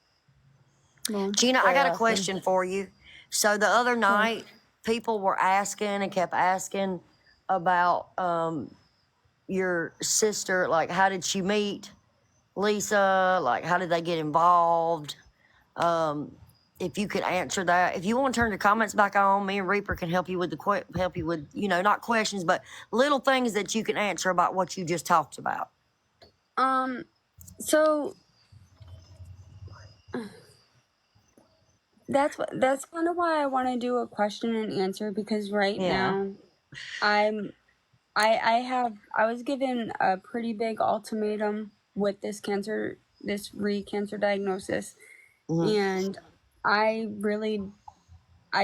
S2: Well,
S1: Gina, I
S16: very
S1: got a
S16: often.
S1: question for you. So the other
S2: sure.
S1: night, people were asking and kept asking about your sister. Like, how did she meet Lisa? Like, how did they get involved? If you could answer that, if you want to turn the comments back on, me and Reaper can help you with help you with, you know, not questions, but little things that you can answer about what you just talked about.
S2: So that's kind of why I want to do a question and answer, because right
S16: Yeah.
S2: now I was given a pretty big ultimatum with this cancer diagnosis,
S1: Mhm.
S2: and I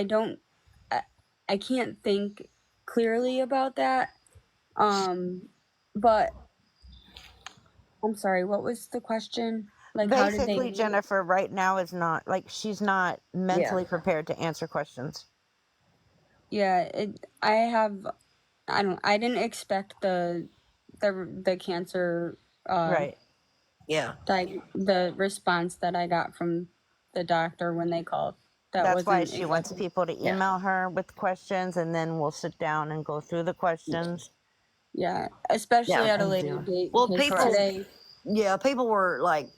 S2: don't I can't think clearly about that. But I'm sorry, what was the question? Like, how did they
S16: Basically,
S2: meet?
S16: Jennifer right now is not, like, she's not
S1: Yeah.
S16: mentally prepared to answer questions.
S2: Yeah, I didn't expect the cancer
S16: Right.
S1: Yeah.
S2: the response that I got from the doctor when they called. That
S16: That's why
S2: wasn't
S16: she wants
S2: exactly.
S16: people to
S1: Yeah.
S16: email her with questions, and then we'll sit down and go through the questions.
S2: Yeah, especially
S1: Yeah.
S2: at a
S16: And
S2: later
S16: do.
S2: date,
S1: Well,
S2: because
S1: people,
S2: today.
S1: yeah, people were like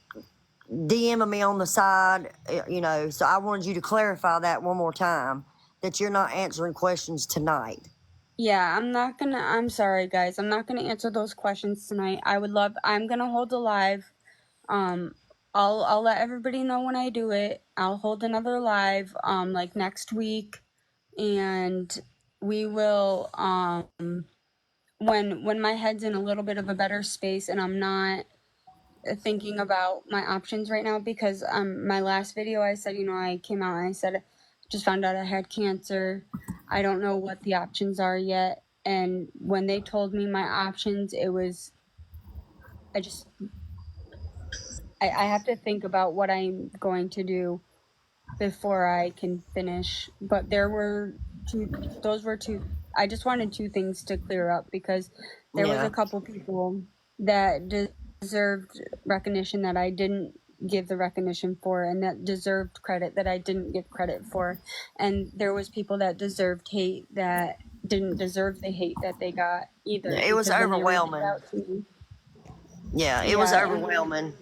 S1: DMing me on the side, you know, so I wanted you to clarify that one more time that you're not answering questions tonight.
S2: Yeah, I'm sorry, guys. I'm not gonna answer those questions tonight. I'm gonna hold a live. I'll let everybody know when I do it. I'll hold another live, like next week, and we will, when my head's in a little bit of a better space and I'm not thinking about my options right now, because my last video I said, you know, I came out and I said just found out I had cancer. I don't know what the options are yet. And when they told me my options, it was I have to think about what I'm going to do before I can finish. But those were two. I just wanted two things to clear up, because there was
S1: Yeah.
S2: a couple people that deserved recognition that I didn't give the recognition for, and that deserved credit that I didn't give credit for. And there was people that deserved hate that didn't deserve the hate that they got either,
S1: It was
S2: because when they reached
S1: overwhelming.
S2: out to me.
S1: Yeah, it was
S2: Yeah, and
S1: overwhelming.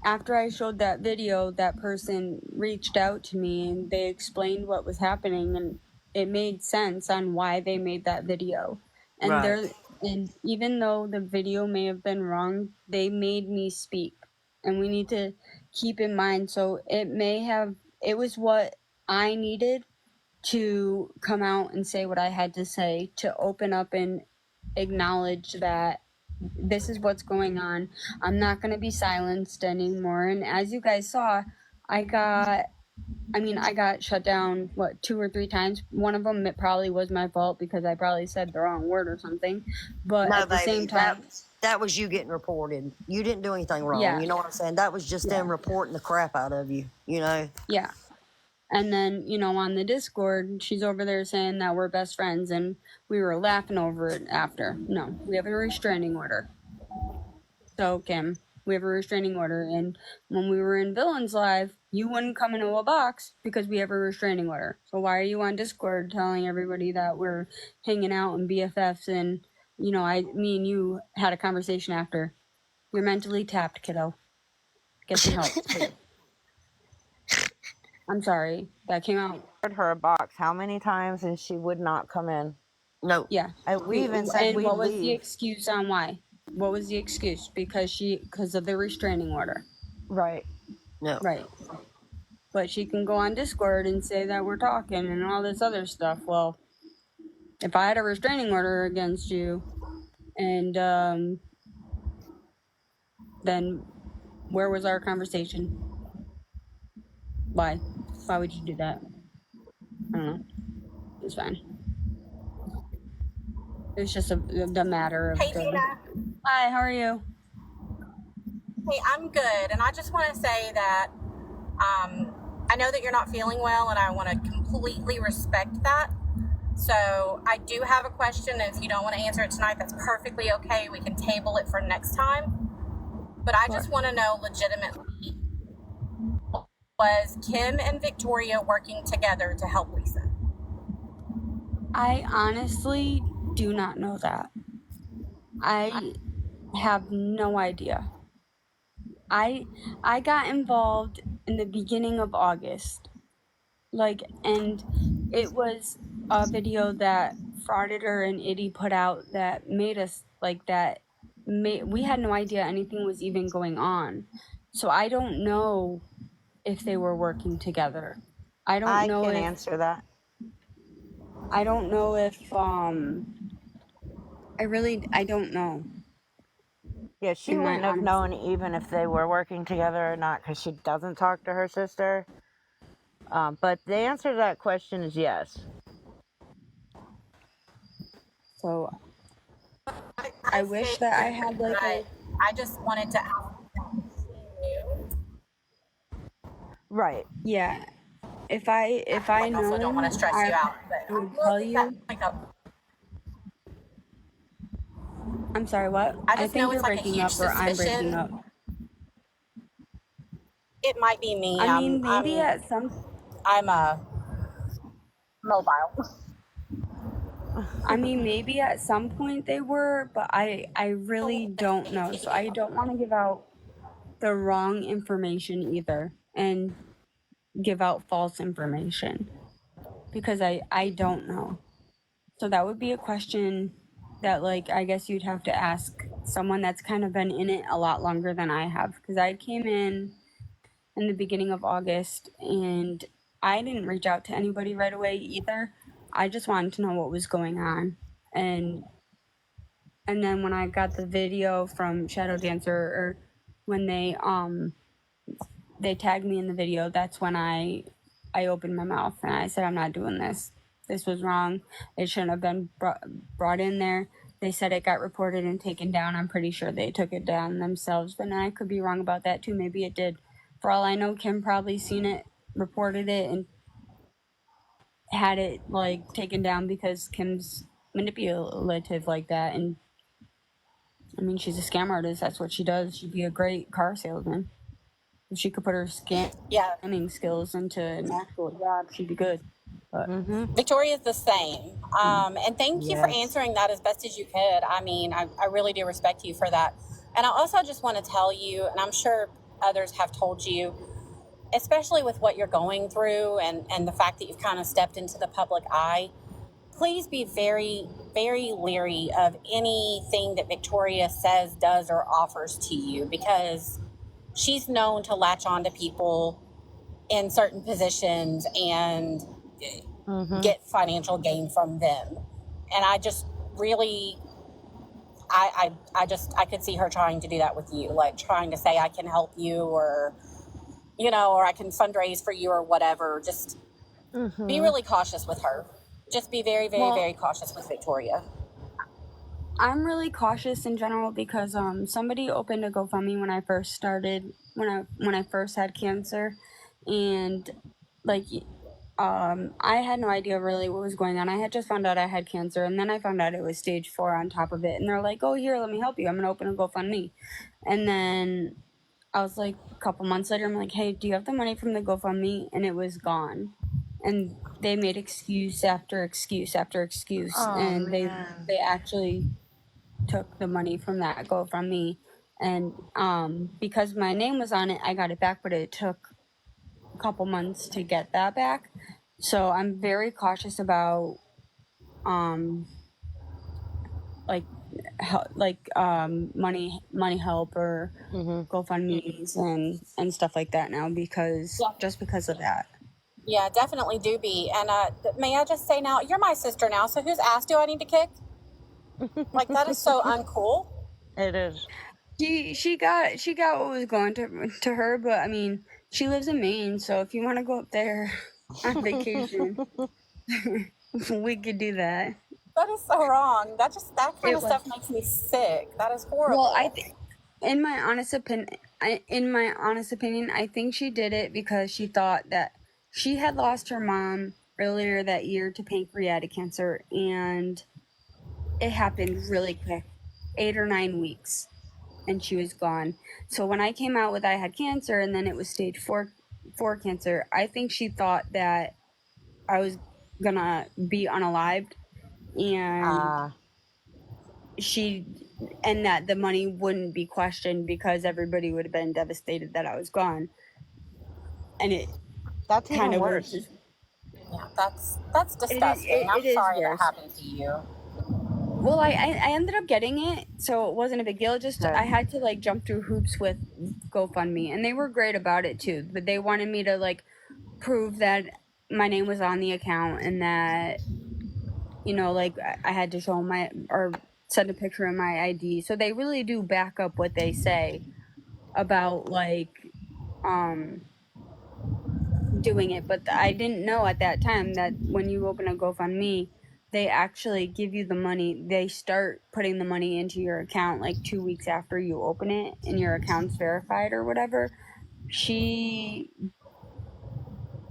S2: after I showed that video, that person reached out to me and they explained what was happening, and it made sense on why they made that video. And
S1: Right.
S2: and even though the video may have been wrong, they made me speak. And we need to keep in mind, so it was what I needed to come out and say what I had to say, to open up and acknowledge that this is what's going on. I'm not going to be silenced anymore. And as you guys saw, I got shut down, 2 or 3 times. One of them, it probably was my fault, because I probably said the wrong word or something. But
S1: No,
S2: at the
S1: baby,
S2: same time,
S1: that was you getting reported. You didn't do anything wrong.
S2: yeah,
S1: You know what I'm saying? That was just
S2: yeah,
S1: them reporting the crap out of you, you know?
S2: yeah. And then, you know, on the Discord, she's over there saying that we're best friends and we were laughing over it after. No, we have a restraining order. So, Kim, we have a restraining order. And when we were in Villains Live, you wouldn't come into a box because we have a restraining order. So why are you on Discord telling everybody that we're hanging out and BFFs and, you know, me and you had a conversation after? You're mentally tapped, kiddo. Get some help, please. I'm sorry. That came out.
S16: Her a box how many times and she would not come in.
S1: No.
S2: Yeah.
S16: We even said
S2: And
S16: we'd
S2: what was the
S16: leave.
S2: excuse on why? What was the excuse? Because of the restraining order.
S16: Right.
S1: No.
S2: Right. But she can go on Discord and say that we're talking and all this other stuff. Well, if I had a restraining order against you, and then where was our conversation? Why? Why would you do that? I don't know. It's fine. It's just the matter of.
S17: Hey, Tina.
S2: Hi, how are you?
S17: Hey, I'm good. And I just want to say that I know that you're not feeling well, and I want to completely respect that. So I do have a question, and if you don't want to answer it tonight, that's perfectly okay. We can table it for next time. But I just want to know legitimately, was Kim and Victoria working together to help Lisa?
S2: I honestly do not know that. I have no idea. I got involved in the beginning of August. And it was a video that Frauditor and Itty put out that made us we had no idea anything was even going on. So I don't know if they were working together. I
S16: can answer that.
S2: I don't know if I don't know.
S16: Yeah, she wouldn't have known even if they were working together or not because she doesn't talk to her sister. But the answer to that question is yes.
S2: So I wish that I had
S17: I just wanted to ask you.
S2: Right. Yeah. If I
S17: also don't want to stress you out, but
S2: I would tell you. I'm sorry, what?
S17: I just know
S2: think
S17: it's
S2: you're
S17: like a
S2: breaking
S17: huge
S2: up or I'm breaking
S17: suspicion.
S2: up.
S17: It might be me.
S2: I mean, maybe at some.
S17: I'm mobile.
S2: I mean, maybe at some point they were, but I really don't know. So I don't want to give out the wrong information either and give out false information because I don't know. So that would be a question that I guess you'd have to ask someone that's kind of been in it a lot longer than I have, because I came in the beginning of August and I didn't reach out to anybody right away either. I just wanted to know what was going on. And then when I got the video from Shadow Dancer, or when they tagged me in the video, that's when I opened my mouth and I said, I'm not doing this. This was wrong. It shouldn't have been brought in there. They said it got reported and taken down. I'm pretty sure they took it down themselves, but I could be wrong about that too. Maybe it did. For all I know, Kim probably seen it, reported it, and had it taken down because Kim's manipulative like that. And I mean, she's a scam artist. That's what she does. She'd be a great car salesman. If she could put her scamming skills into an actual job, she'd be good. But
S17: Victoria's the same. And thank you for answering that as best as you could. I mean, I really do respect you for that. And I also just want to tell you, and I'm sure others have told you, especially with what you're going through and the fact that you've kind of stepped into the public eye, please be very, very leery of anything that Victoria says, does, or offers to you, because she's known to latch on to people in certain positions and get financial gain from them. And I just really, I could see her trying to do that with you, trying to say I can help you, or or I can fundraise for you or whatever. Just be really cautious with her. Just be very, very, very cautious with Victoria.
S2: I'm really cautious in general because somebody opened a GoFundMe when I first started, when I first had cancer, and I had no idea really what was going on. I had just found out I had cancer, and then I found out it was stage 4 on top of it. And they're like, "Oh, here, let me help you. I'm gonna open a GoFundMe." And then I was like, a couple months later, I'm like, "Hey, do you have the money from the GoFundMe?" And it was gone. And they made excuse after excuse after excuse, and they actually took the money from that GoFundMe. And because my name was on it, I got it back, but it took a couple months to get that back. So I'm very cautious about money help or GoFundMe's and stuff like that now, because just because of that.
S17: Yeah, definitely do be. And may I just say now, you're my sister now, so whose ass do I need to kick? Like, that is so uncool.
S16: It is.
S2: She got what was going to her, but I mean, she lives in Maine, so if you want to go up there on vacation, we could do that.
S17: That is so wrong. That kind of stuff makes me sick. That is horrible.
S2: Well, I think, in my honest opinion, I think she did it because she thought that she had lost her mom earlier that year to pancreatic cancer, and it happened really quick, 8 or 9 weeks, and she was gone. So when I came out with I had cancer, and then it was stage 4 cancer, I think she thought that I was gonna be unalived, and and that the money wouldn't be questioned because everybody would have been devastated that I was gone. And
S16: that's
S2: kind of
S16: worse.
S17: Yeah, that's disgusting. I'm sorry that happened to you.
S2: Well, I ended up getting it, so it wasn't a big deal. Just I had to like jump through hoops with GoFundMe, and they were great about it too. But they wanted me to like prove that my name was on the account, and that, you know, like I had to show or send a picture of my ID. So they really do back up what they say about like doing it. But I didn't know at that time that when you open a GoFundMe, they actually give you the money. They start putting the money into your account like 2 weeks after you open it and your account's verified or whatever. She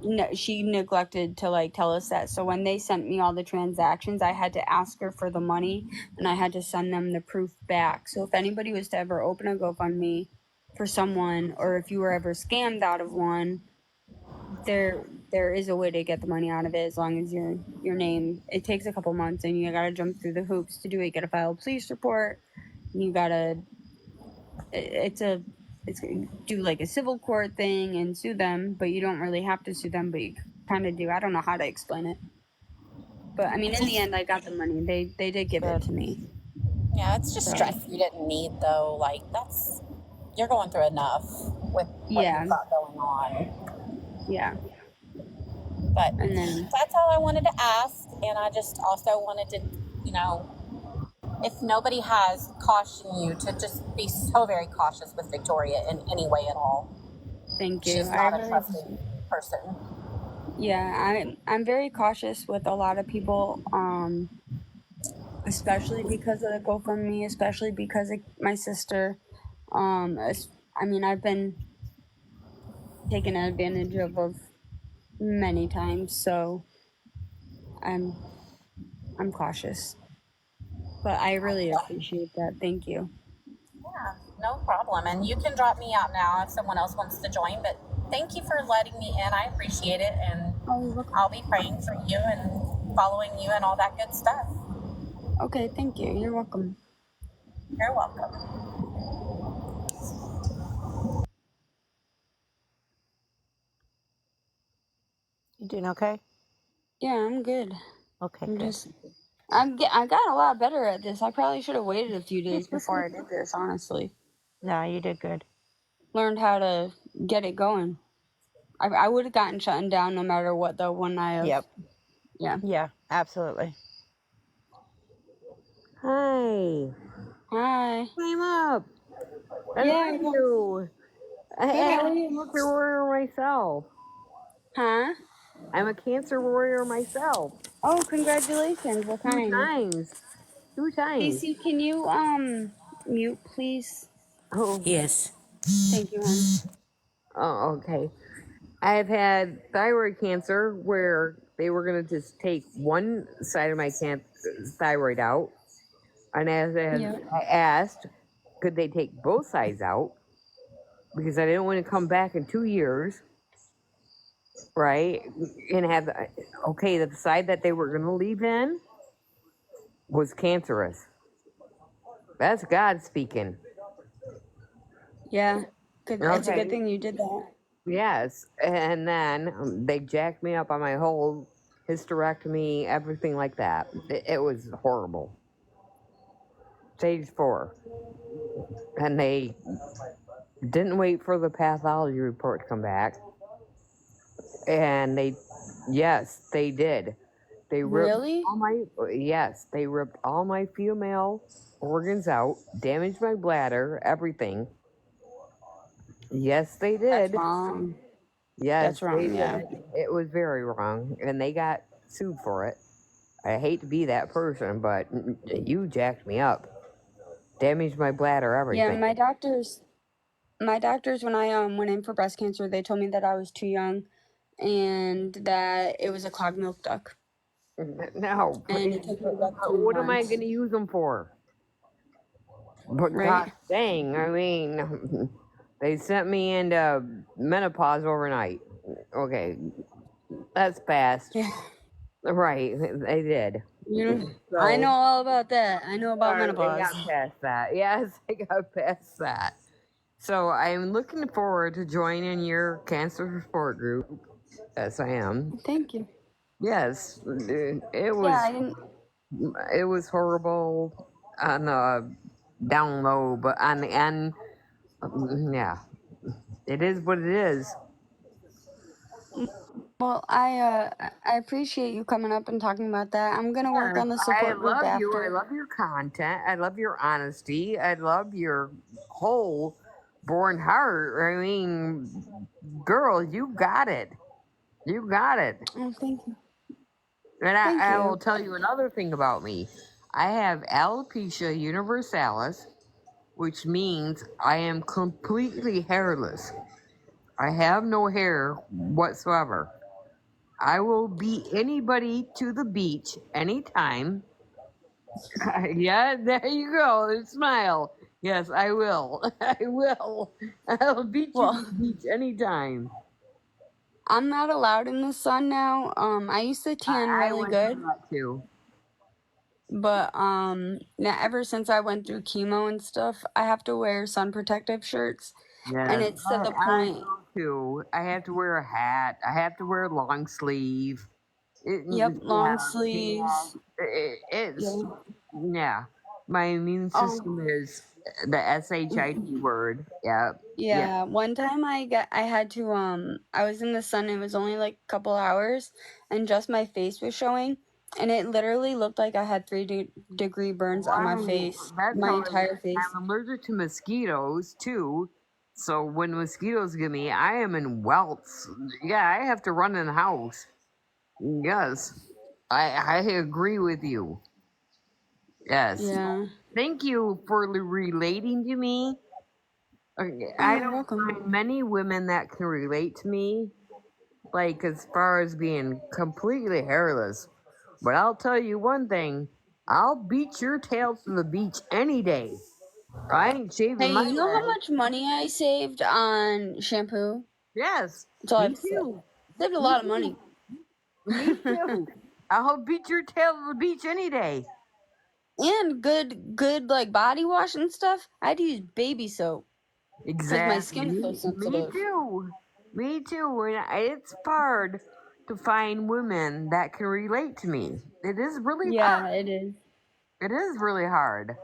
S2: neglected to like tell us that. So when they sent me all the transactions, I had to ask her for the money, and I had to send them the proof back. So if anybody was to ever open a GoFundMe for someone, or if you were ever scammed out of one, there is a way to get the money out of it, as long as your name. It takes a couple months, and you gotta jump through the hoops to do it. You gotta file a police report. You gotta do like a civil court thing and sue them, but you don't really have to sue them, but you kind of do. I don't know how to explain it, but I mean, in the end, I got the money. They did give it to me.
S17: Yeah, it's just stress you didn't need though. Like, you're going through enough with what you've got going on.
S2: Yeah.
S17: But that's all I wanted to ask, and I just also wanted to, you know, if nobody has cautioned you, to just be so very cautious with Victoria in any way at all.
S2: Thank you.
S17: She's not a trusted person.
S2: Yeah, I'm very cautious with a lot of people, especially because of the GoFundMe, especially because of my sister. I mean, I've been taken advantage of many times, so I'm cautious. But I really appreciate that. Thank you.
S17: Yeah, no problem. And you can drop me out now if someone else wants to join. But thank you for letting me in. I appreciate it. And I'll be praying for you and following you and all that good stuff.
S2: Okay, thank you. You're welcome.
S17: You're welcome.
S16: You doing okay?
S2: Yeah, I'm good.
S16: Okay,
S2: good. I got a lot better at this. I probably should have waited a few days before I did this, honestly.
S16: No, you did good.
S2: Learned how to get it going. I would have gotten shut down no matter what, though, when I...
S16: Yep.
S2: Yeah.
S16: Yeah, absolutely. Hi.
S2: Hi.
S11: Came up. I
S2: Yeah.
S11: love you. I'm a cancer warrior myself.
S2: Huh?
S11: I'm a cancer warrior myself.
S2: Oh, congratulations. What kind?
S11: 2 times.
S2: Casey, can you mute, please?
S11: Oh.
S13: Yes.
S2: Thank you, hon.
S11: Oh, okay. I've had thyroid cancer where they were going to just take one side of my thyroid out. And I asked, could they take both sides out? Because I didn't want to come back in 2 years, right? And have, the side that they were going to leave in was cancerous. That's God speaking.
S2: Yeah. Good. It's a good
S11: Okay.
S2: thing you did that.
S11: Yes. And then they jacked me up on my whole hysterectomy, everything like that. It was horrible. Stage 4. And they didn't wait for the pathology report to come back. And they did. They ripped
S2: Really?
S11: they ripped all my female organs out, damaged my bladder, everything. Yes, they did.
S2: That's wrong.
S11: Yes,
S2: That's wrong,
S11: they
S2: yeah.
S11: did. It was very wrong, and they got sued for it. I hate to be that person, but you jacked me up, damaged my bladder, everything.
S2: Yeah, my doctors when I went in for breast cancer, they told me that I was too young and that it was a clogged milk duct.
S11: No,
S2: And it took me about 3
S11: what am I
S2: months.
S11: going to use them for? But
S2: Right.
S11: God dang, I mean, they sent me into menopause overnight. Okay, that's fast.
S2: Yeah.
S11: Right, they did.
S2: I know all about that. I know about
S11: I
S2: menopause.
S11: got past that. Yes, I got past that. So I'm looking forward to joining your cancer support group. Yes, I am.
S2: Thank you.
S11: Yes, it was.
S2: Yeah, I didn't.
S11: It was horrible on the down low, but on the end, yeah, it is what it is.
S2: Well, I appreciate you coming up and talking about that. I'm gonna work on the
S11: I
S2: support group
S11: love you. I
S2: after.
S11: love your content. I love your honesty. I love your whole born heart. I mean, girl, you got it. You got it.
S2: Oh, thank you.
S11: And
S2: Thank
S11: I
S2: you.
S11: will tell you another thing about me. I have alopecia universalis, which means I am completely hairless. I have no hair whatsoever. I will beat anybody to the beach anytime. Yeah, there you go. Smile. Yes, I will. I will. I'll beat you to the beach anytime.
S2: I'm not allowed in the sun now. I used to tan
S11: I
S2: really
S11: went
S2: good,
S11: through that too.
S2: but now ever since I went through chemo and stuff, I have to wear sun protective shirts, and
S11: Yes,
S2: it's to the
S11: I
S2: point.
S11: do too. I have to wear a hat. I have to wear a long sleeve.
S2: Yep, long sleeves.
S11: It's yeah. My immune system is the SHIT word. Yeah.
S2: Yeah, one time I had to I was in the sun, it was only like a couple hours and just my face was showing and it literally looked like I had 3-degree burns on my face,
S11: That's
S2: my
S11: how
S2: entire face.
S11: I'm allergic to mosquitoes too. So when mosquitoes get me, I am in welts. Yeah, I have to run in the house. Yes. I agree with you. Yes.
S2: Yeah.
S11: Thank you for relating to me. I don't find many women that can relate to me, like as far as being completely hairless. But I'll tell you one thing: I'll beat your tail to the beach any day. I ain't shaving
S2: Hey,
S11: my
S2: you know how
S11: head.
S2: much money I saved on shampoo?
S11: Yes,
S2: That's all I
S11: me
S2: have to say.
S11: too.
S2: Saved a
S11: Me
S2: lot of
S11: too.
S2: money.
S11: Me too. I'll beat your tail to the beach any day.
S2: And good like body wash and stuff. I had to use baby soap. Because my skin's so
S11: Me
S2: sensitive.
S11: too. Me too. And it's hard to find women that can relate to me. It is really hard.
S2: Yeah, it is.
S11: It is really hard.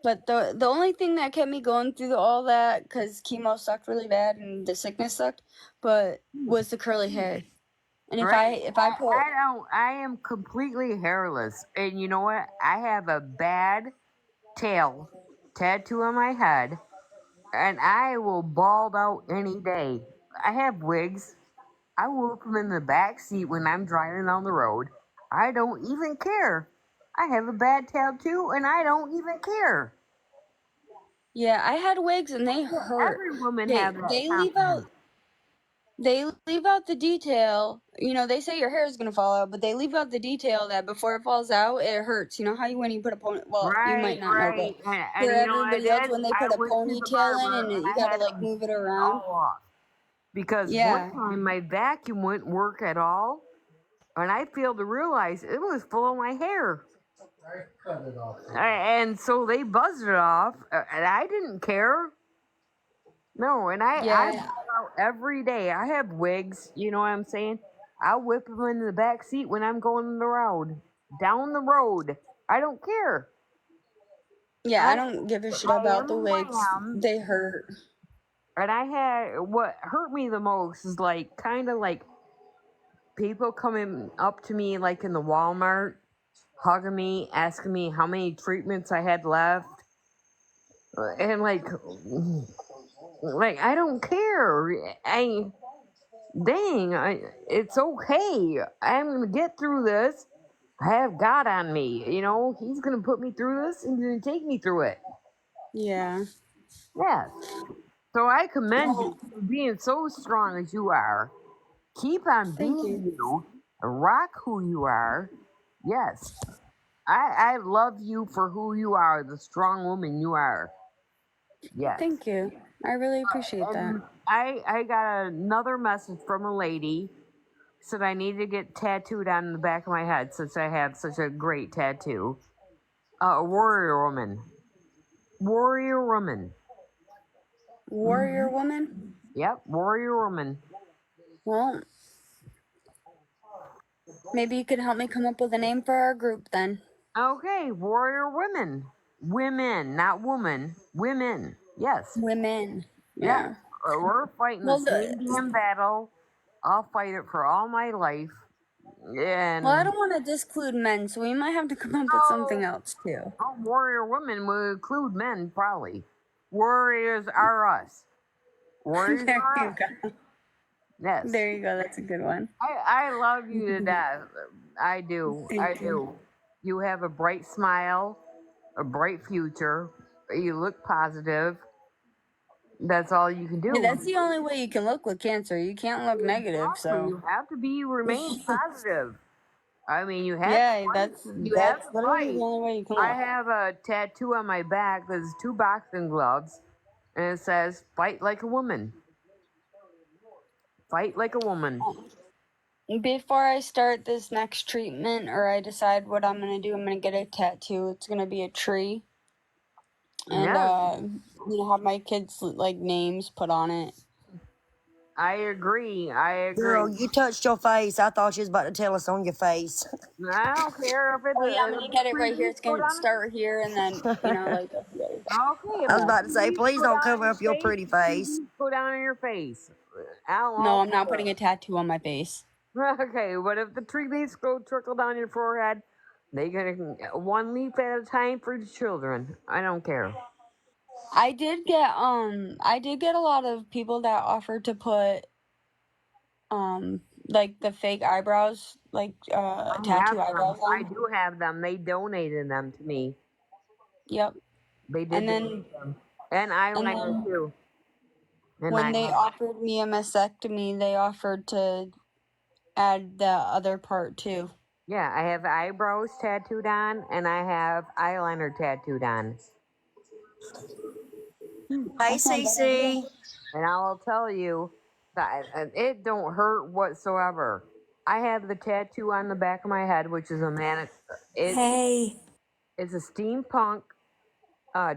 S2: But the only thing that kept me going through all that, because chemo sucked really bad and the sickness sucked, but was the curly hair. And if
S11: Right.
S2: I put
S11: I am completely hairless. And you know what? I have a bad tail tattoo on my head. And I will bald out any day. I have wigs. I will put them in the back seat when I'm driving on the road. I don't even care. I have a bad tattoo and I don't even care.
S2: yeah, I had wigs and they hurt.
S11: Every woman
S2: They
S11: has that
S2: they leave out they leave out the detail. You know, they say your hair is gonna fall out, but they leave out the detail that before it falls out, it hurts. You know how when you put a pony? Well, you might
S11: Right,
S2: not know, but
S11: right. And
S2: for
S11: you know what I
S2: everybody else,
S11: did?
S2: when they
S11: I
S2: put a
S11: went to the
S2: ponytail in
S11: barber
S2: and
S11: and
S2: you
S11: I
S2: gotta
S11: had
S2: like
S11: them
S2: move it
S11: take it
S2: around.
S11: all off. Because one
S2: Yeah.
S11: time my vacuum wouldn't work at all, and I failed to realize it was full of my hair. And so they buzzed it off, and I didn't care. No, and I
S2: Yeah.
S11: blow out every day. I have wigs, you know what I'm saying? I whip them in the back seat when I'm going the road, down the road. I don't care.
S2: Yeah, I
S11: I,
S2: don't give a shit
S11: I
S2: about
S11: am
S2: the
S11: who I
S2: wigs.
S11: am.
S2: They hurt.
S11: And I had, what hurt me the most is like, kind of like people coming up to me, like in the Walmart, hugging me, asking me how many treatments I had left. And like I don't care. It's okay. I'm gonna get through this. I have God on me. You know, He's gonna put me through this and gonna take me through it.
S2: Yeah.
S11: Yes. So I commend you for being so strong as you are. Keep on
S2: Thank
S11: being
S2: you.
S11: you. Rock who you are. Yes. I love you for who you are, the strong woman you are. Yes.
S2: Thank you. I really appreciate that.
S11: And I got another message from a lady said I need to get tattooed on the back of my head since I have such a great tattoo. A warrior woman. Warrior woman.
S2: Warrior woman?
S11: Yep, warrior woman.
S2: Well, maybe you could help me come up with a name for our group then.
S11: Okay, warrior women. Women, not woman. Women. Yes.
S2: Women.
S11: Yeah.
S2: Yeah.
S11: We're fighting
S2: Well,
S11: the same damn battle. I'll fight it for all my life. And
S2: well, I don't want to disclude men, so we might have to come up with something else too.
S11: warrior women will include men, probably. Warriors are us. Warriors
S2: There
S11: are
S2: you
S11: us.
S2: go.
S11: Yes.
S2: There you go. That's a good one.
S11: I love you to death. I do. I
S2: Thank you.
S11: do. You have a bright smile, a bright future. You look positive. That's all you can do.
S2: Yeah, that's the only way you can look with cancer. You can't look negative,
S11: Exactly. You
S2: so.
S11: have to remain positive. I mean, you have
S2: Yeah,
S11: to fight.
S2: that's
S11: You have to
S2: literally
S11: fight.
S2: the only way you can
S11: I
S2: look.
S11: have a tattoo on my back that's 2 boxing gloves, and it says, "Fight like a woman." Fight like a woman.
S2: Before I start this next treatment or I decide what I'm gonna do, I'm gonna get a tattoo. It's gonna be a tree. And
S11: Yes.
S2: have my kids like names put on it.
S11: I agree.
S1: Girl, you touched your face. I thought you was about to tell us on your face.
S11: I don't care if it's
S2: Oh yeah, I'm gonna get it right here. It's
S11: go
S2: gonna
S11: down.
S2: start here and then like
S11: Okay,
S1: I was
S11: if
S1: about to say,
S11: the
S1: please
S11: go
S1: don't
S11: down
S1: cover
S11: on
S1: up
S11: your
S1: your pretty face.
S11: go down on your face. I'll
S2: No,
S11: all
S2: I'm not
S11: for
S2: putting a
S11: it.
S2: tattoo on my face.
S11: Okay, but if the tree leaves go trickle down your forehead, they gonna one leaf at a time for the children. I don't care.
S2: I did get a lot of people that offered to put like the fake eyebrows, like
S11: I
S2: tattoo
S11: have them.
S2: eyebrows
S11: I
S2: on.
S11: do have them. They donated them to me.
S2: Yep.
S11: They did
S2: And then
S11: donate them. And eyeliner too. And
S2: when they
S11: eyeliner.
S2: offered me a mastectomy, they offered to add the other part too.
S11: Yeah, I have eyebrows tattooed on, and I have eyeliner tattooed on.
S1: Hey, Cece.
S11: And I will tell you that it don't hurt whatsoever. I have the tattoo on the back of my head, which is a man.
S1: Hey.
S11: It's a steampunk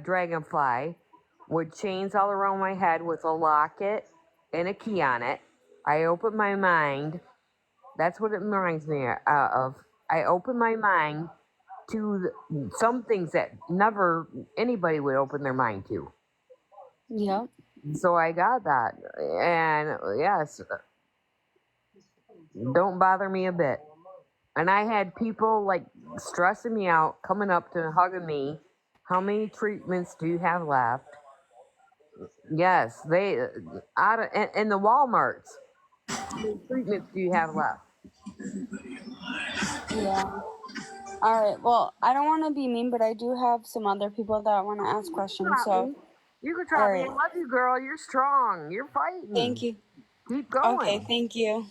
S11: dragonfly with chains all around my head with a locket and a key on it. I open my mind. That's what it reminds me of. I open my mind to some things that never anybody would open their mind to.
S2: Yep.
S11: So I got that. And yes, don't bother me a bit. And I had people like stressing me out, coming up to hugging me. How many treatments do you have left? Yes, they out of in the WalMarts. How many treatments do you have left?
S2: Yeah. All right. Well, I don't want to be mean, but I do have some other people that want to ask questions. So,
S11: You can
S2: all
S11: try me. I
S2: right.
S11: love you, girl. You're strong. You're fighting.
S2: Thank you.
S11: Keep
S2: Okay,
S11: going.
S2: thank you.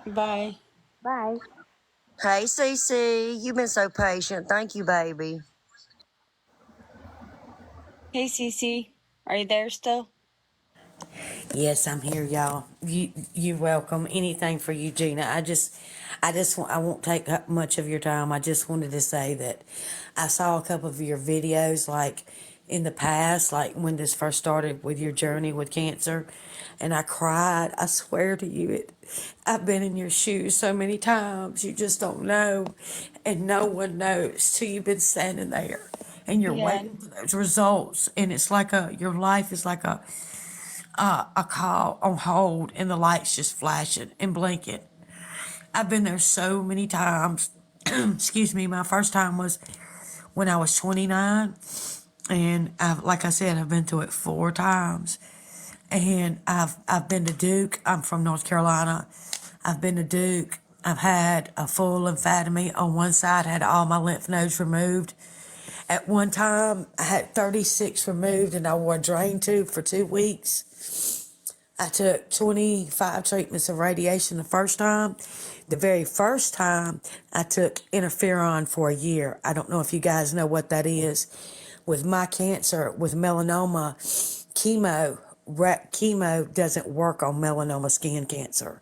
S2: Bye.
S11: Bye.
S1: Hey, Cece, you've been so patient. Thank you, baby.
S2: Hey, Cece. Are you there still?
S18: Yes, I'm here, y'all. You're welcome. Anything for you, Gina. I won't take up much of your time. I just wanted to say that I saw a couple of your videos, like in the past, like when this first started with your journey with cancer, and I cried. I swear to you, I've been in your shoes so many times. You just don't know, and no one knows till you've been standing there, and you're
S2: Yeah.
S18: waiting for those results, and it's like your life is like a call on hold and the lights just flashing and blinking. I've been there so many times. Excuse me, my first time was when I was 29. And like I said, I've been through it 4 times. And I've been to Duke. I'm from North Carolina. I've been to Duke. I've had a full lymphadomy on one side, had all my lymph nodes removed. At one time, I had 36 removed and I wore a drain tube for 2 weeks. I took 25 treatments of radiation the first time. The very first time, I took interferon for a year. I don't know if you guys know what that is. With my cancer, with melanoma, chemo doesn't work on melanoma skin cancer.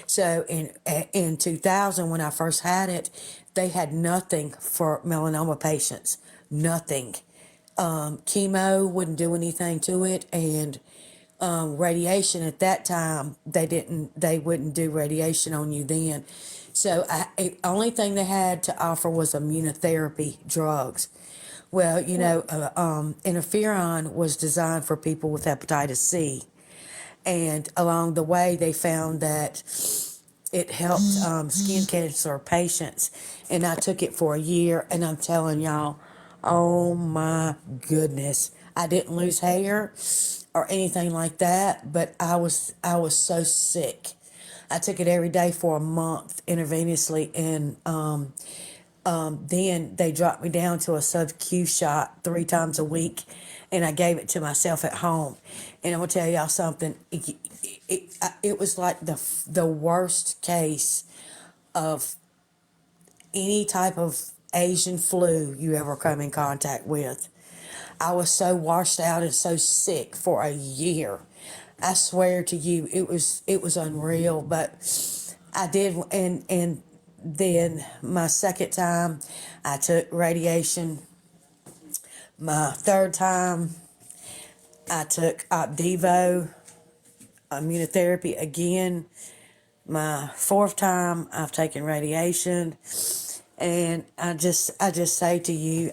S18: So in 2000, when I first had it, they had nothing for melanoma patients. Nothing. Chemo wouldn't do anything to it, and radiation at that time they wouldn't do radiation on you then. So only thing they had to offer was immunotherapy drugs. Well, interferon was designed for people with hepatitis C, and along the way they found that it helped skin cancer patients, and I took it for a year, and I'm telling y'all, oh my goodness, I didn't lose hair or anything like that, but I was so sick. I took it every day for a month intravenously, and then they dropped me down to a sub-Q shot 3 times a week, and I gave it to myself at home. And I'm gonna tell y'all something. It was like the worst case of any type of Asian flu you ever come in contact with. I was so washed out and so sick for a year. I swear to you, it was unreal. But I did, and then my second time, I took radiation. My third time, I took Opdivo immunotherapy again. My fourth time, I've taken radiation. And I just say to you,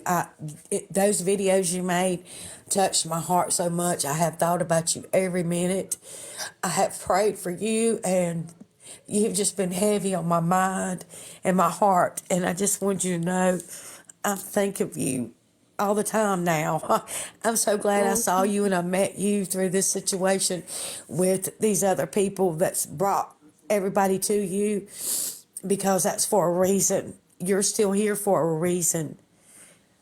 S18: those videos you made touched my heart so much. I have thought about you every minute. I have prayed for you, and you've just been heavy on my mind and my heart. And I just want you to know, I think of you all the time now. I'm so glad I saw you and I met you through this situation with these other people that's brought everybody to you, because that's for a reason. You're still here for a reason.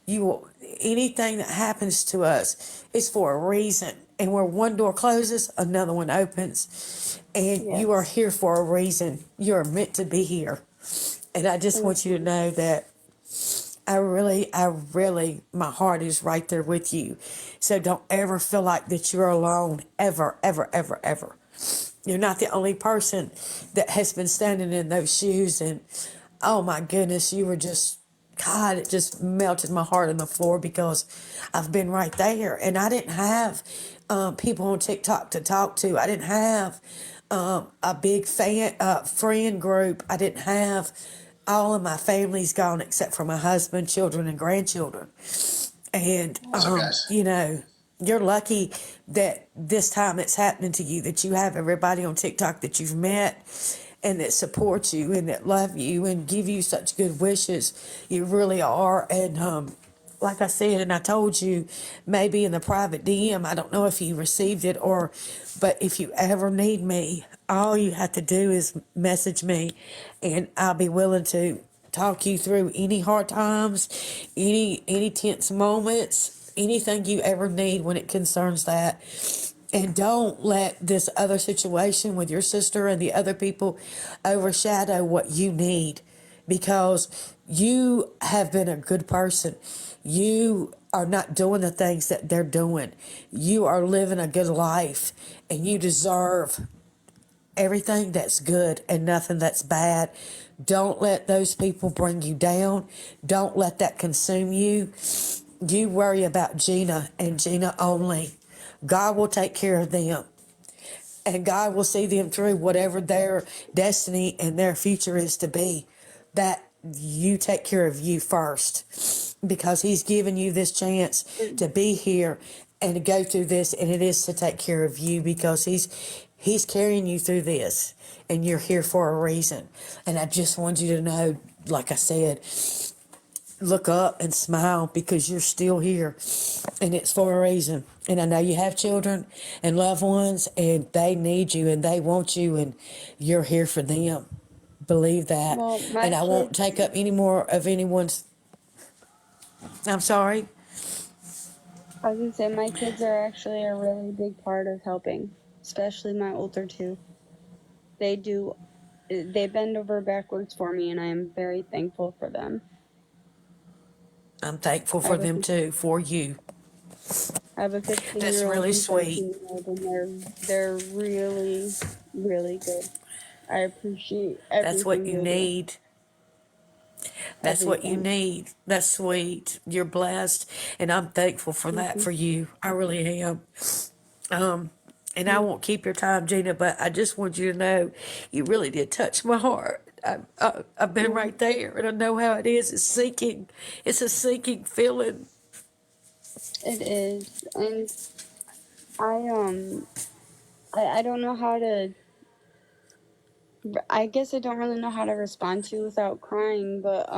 S18: Anything that happens to us is for a reason. And where one door closes, another one opens. And you are here for a reason. You're meant to be here. And I just want you to know that I really, my heart is right there with you. So don't ever feel like that you're alone, ever, ever, ever, ever. You're not the only person that has been standing in those shoes. And oh my goodness, you were just, God, it just melted my heart on the floor, because I've been right there. And I didn't have people on TikTok to talk to. I didn't have a big friend group. I didn't have, all of my family's gone except for my husband, children, and grandchildren. And, you're lucky that this time it's happening to you, that you have everybody on TikTok that you've met and that support you and that love you and give you such good wishes. You really are. And like I said, and I told you maybe in the private DM, I don't know if you received it but if you ever need me, all you have to do is message me, and I'll be willing to talk you through any hard times, any tense moments, anything you ever need when it concerns that. And don't let this other situation with your sister and the other people overshadow what you need, because you have been a good person. You are not doing the things that they're doing. You are living a good life, and you deserve everything that's good and nothing that's bad. Don't let those people bring you down. Don't let that consume you. You worry about Gina and Gina only. God will take care of them, and God will see them through whatever their destiny and their future is to be. That you take care of you first, because He's given you this chance to be here and to go through this, and it is to take care of you, because He's carrying you through this, and you're here for a reason. And I just want you to know, like I said, look up and smile, because you're still here, and it's for a reason. And I know you have children and loved ones, and they need you and they want you, and you're here for them. Believe that.
S2: Well, my
S18: And I won't
S2: kids,
S18: take up any more of anyone's. I'm sorry.
S2: I was gonna say, my kids are actually a really big part of helping, especially my older two. They do, they bend over backwards for me, and I am very thankful for them.
S18: I'm thankful
S2: I
S18: for
S2: have a,
S18: them too, for you.
S2: I have a
S18: That's
S2: 15-year-old
S18: really
S2: and
S18: sweet.
S2: 13-year-old, and they're really, really good. I appreciate
S18: That's what
S2: everything
S18: you
S2: they do.
S18: need. That's what you
S2: Everything.
S18: need. That's sweet. You're blessed, and I'm thankful for that for you. I really am. And I won't keep your time, Gina, but I just want you to know you really did touch my heart. I've been right there, and I know how it is. It's sinking. It's a sinking feeling.
S2: It is, and I don't know how to. I guess I don't really know how to respond to you without crying, but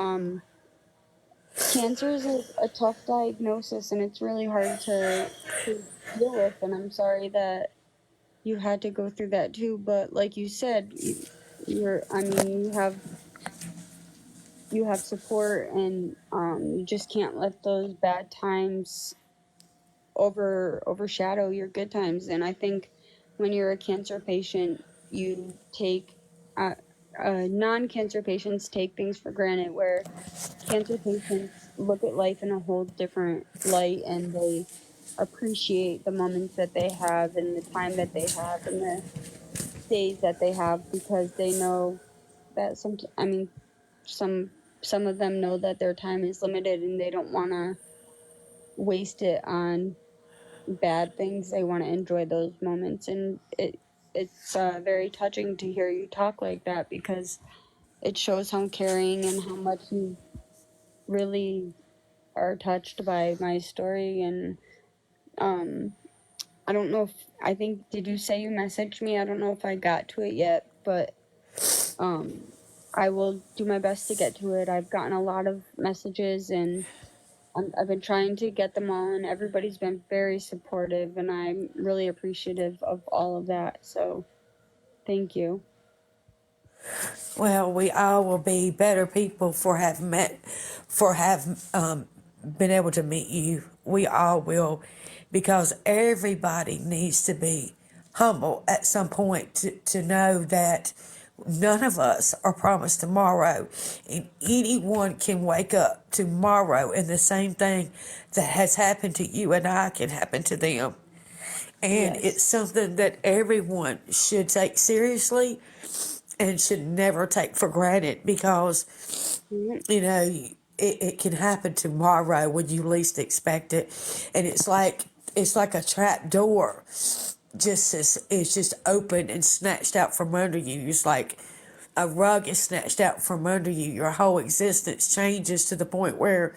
S2: cancer is a tough diagnosis, and it's really hard to deal with. And I'm sorry that you had to go through that too. But like you said, I mean, you have support, and you just can't let those bad times overshadow your good times. And I think when you're a cancer patient, you take non-cancer patients take things for granted, where cancer patients look at life in a whole different light, and they appreciate the moments that they have and the time that they have and the days that they have, because they know that some of them know that their time is limited, and they don't want to waste it on bad things. They want to enjoy those moments, and it's very touching to hear you talk like that, because it shows how caring and how much you really are touched by my story. And I don't know if I think did you say you messaged me? I don't know if I got to it yet, but I will do my best to get to it. I've gotten a lot of messages, and I've been trying to get them all, and everybody's been very supportive, and I'm really appreciative of all of that. So thank you.
S18: Well, we all will be better people for been able to meet you. We all will, because everybody needs to be humble at some point to know that none of us are promised tomorrow, and anyone can wake up tomorrow and the same thing that has happened to you and I can happen to them. And
S2: Yes.
S18: it's something that everyone should take seriously and should never take for granted, because you know it can happen tomorrow when you least expect it. And it's like a trap door, it's just open and snatched out from under you. It's like a rug is snatched out from under you. Your whole existence changes to the point where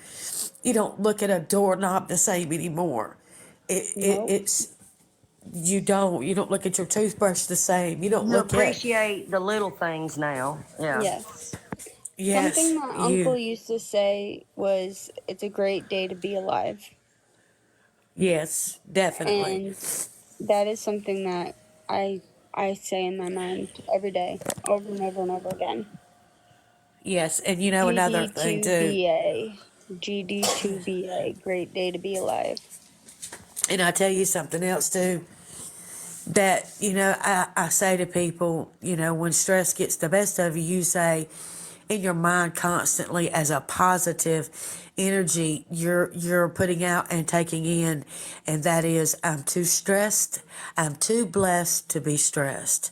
S18: you don't look at a doorknob the same anymore.
S2: Nope.
S18: It's you don't look at your toothbrush the same. You don't
S1: You
S18: look at
S1: appreciate the little things now. Yeah.
S2: Yes.
S18: yes
S2: Something my
S18: you
S2: uncle used to say was, "It's a great day to be alive."
S18: yes, definitely.
S2: And that is something that I say in my mind every day, over and over and over again.
S18: Yes, and you know another thing too,
S2: GD2BA. GD2BA. Great day to be alive.
S18: and I tell you something else too. that, I say to people, when stress gets the best of you, you say in your mind constantly as a positive energy you're putting out and taking in, and that is, I'm too stressed, I'm too blessed to be stressed.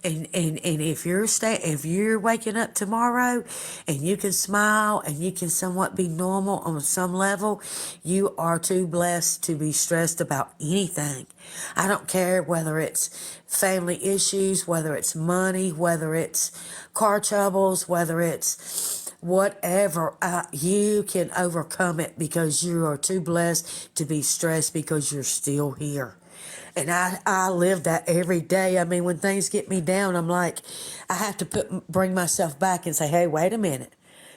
S18: And if you're waking up tomorrow and you can smile and you can somewhat be normal on some level, you are too blessed to be stressed about anything. I don't care whether it's family issues, whether it's money, whether it's car troubles, whether it's whatever, you can overcome it because you are too blessed to be stressed because you're still here. And I live that every day. I mean, when things get me down, I'm like, I have to bring myself back and say, hey, wait a minute.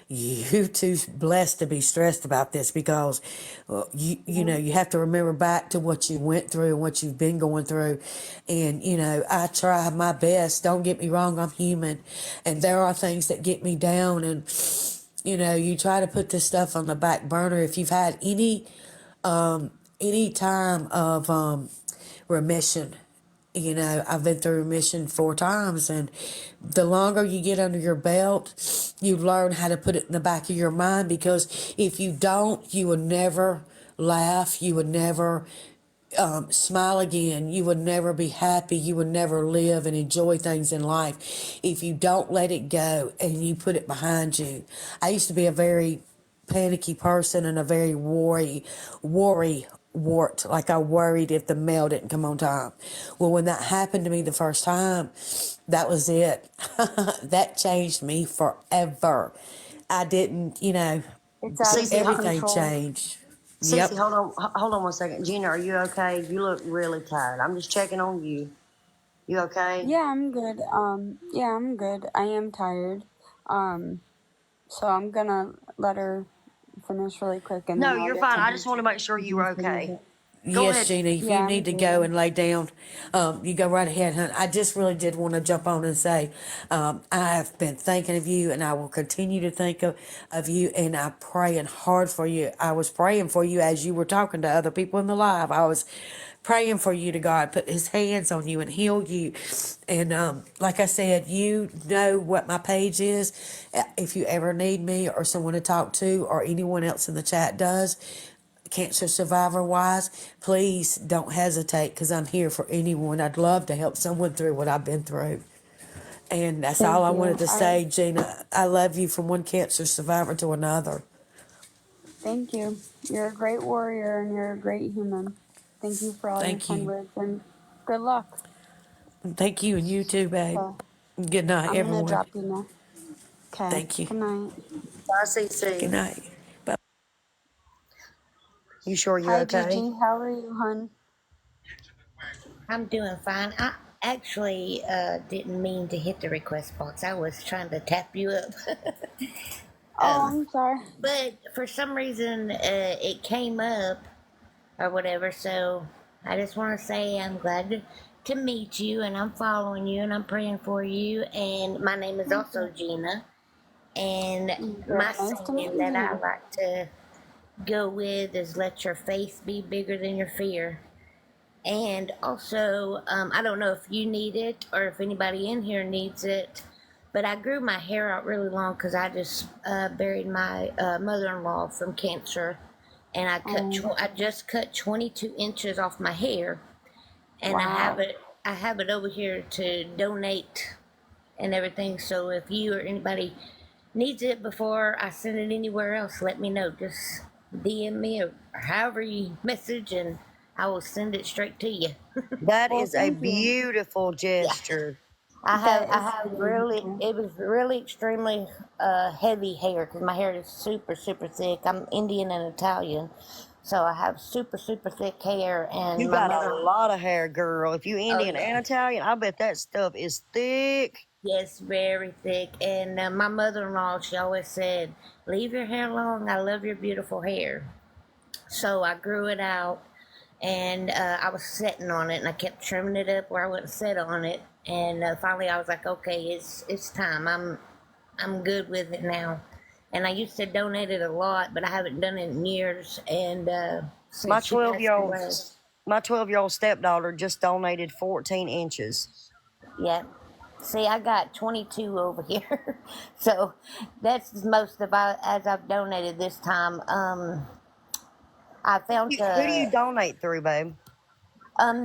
S18: You too blessed to be stressed about this, because you have to remember back to what you went through and what you've been going through. And I try my best. Don't get me wrong, I'm human, and there are things that get me down. And you try to put this stuff on the back burner. If you've had any time of remission. I've been through remission 4 times, and the longer you get under your belt, you learn how to put it in the back of your mind, because if you don't, you would never laugh, you would never smile again, you would never be happy, you would never live and enjoy things in life if you don't let it go and you put it behind you. I used to be a very panicky person and a very worry wart. Like, I worried if the mail didn't come on time. Well, when that happened to me the first time, that was it. That changed me forever. I didn't,
S2: It's out of
S1: Cece,
S2: your
S18: everything
S2: control.
S18: changed.
S1: Cece,
S18: Yep.
S1: hold on 1 second. Gina, are you okay? You look really tired. I'm just checking on you. You okay?
S2: Yeah, I'm good. Yeah, I'm good. I am tired. So I'm gonna let her finish really quick, and then
S1: No,
S2: I'll
S1: you're
S2: get
S1: fine.
S2: to
S1: I
S2: you
S1: just want to make sure you were okay. Go
S18: Yes,
S1: ahead.
S18: Jeannie, if
S2: Yeah,
S18: you
S2: I'm
S18: need to go
S2: good.
S18: and lay down, you go right ahead, hon. I just really did want to jump on and say, I have been thinking of you, and I will continue to think of you, and I'm praying hard for you. I was praying for you as you were talking to other people in the live. I was praying for you to God put his hands on you and heal you. And like I said, you know what my page is. If you ever need me or someone to talk to, or anyone else in the chat does, cancer survivor wise, please don't hesitate, because I'm here for anyone. I'd love to help someone through what I've been through. And that's all
S2: Thank
S18: I
S2: you.
S18: wanted to say, Gina. I love you from one cancer survivor to another.
S2: Thank you. You're a great warrior, and you're a great human. Thank you for all your
S18: Thank
S2: kind
S18: you.
S2: words, and good luck.
S18: Thank you, and you too, babe.
S2: Okay.
S18: Good night,
S2: I'm gonna
S18: everyone.
S2: drop you now. Okay.
S18: Thank you.
S2: Good night.
S1: Bye,
S18: Good
S1: Cece.
S18: night. Bye.
S1: You sure you're
S2: Hi,
S1: okay?
S2: Gigi. How are you, hun?
S19: I'm doing fine. I actually didn't mean to hit the request box. I was trying to tap you up.
S2: Oh, I'm sorry.
S19: But for some reason, it came up or whatever. So I just want to say I'm glad to meet you, and I'm following you, and I'm praying for you. And my name is also Gina. And
S2: Very
S19: my
S2: nice to meet
S19: saying that I
S2: you.
S19: like to go with is let your faith be bigger than your fear. And also, I don't know if you need it or if anybody in here needs it, but I grew my hair out really long because I just buried my mother-in-law from cancer, and I just cut 22 inches off my hair, and
S2: Wow.
S19: I have it over here to donate and everything. So if you or anybody needs it before I send it anywhere else, let me know. Just DM me or however you message, and I will send it straight to you.
S1: That
S2: Well,
S1: is a
S2: thank you.
S1: beautiful
S19: Yeah.
S1: gesture.
S2: That
S19: I
S2: is
S19: have
S2: very
S19: really,
S2: cool.
S19: it was really extremely heavy hair because my hair is super, super thick. I'm Indian and Italian, so I have super, super thick hair.
S1: You
S19: And my
S1: got a
S19: mother,
S1: lot of hair, girl. If you
S19: oh
S1: Indian
S19: yeah,
S1: and Italian, I bet that stuff is thick.
S19: yes, very thick. And my mother-in-law, she always said, "Leave your hair long. I love your beautiful hair." So I grew it out, and I was sitting on it, and I kept trimming it up where I wouldn't sit on it. And finally, I was like, "Okay, it's time. I'm good with it now." And I used to donate it a lot, but I haven't done it in years. And
S1: My
S19: since she
S1: 12
S19: passed
S1: year old
S19: away,
S1: my 12-year-old stepdaughter just donated 14 inches.
S19: Yep. See, I got 22 over here, so that's the most of as I've donated this time. I found
S1: Who do you donate through, babe?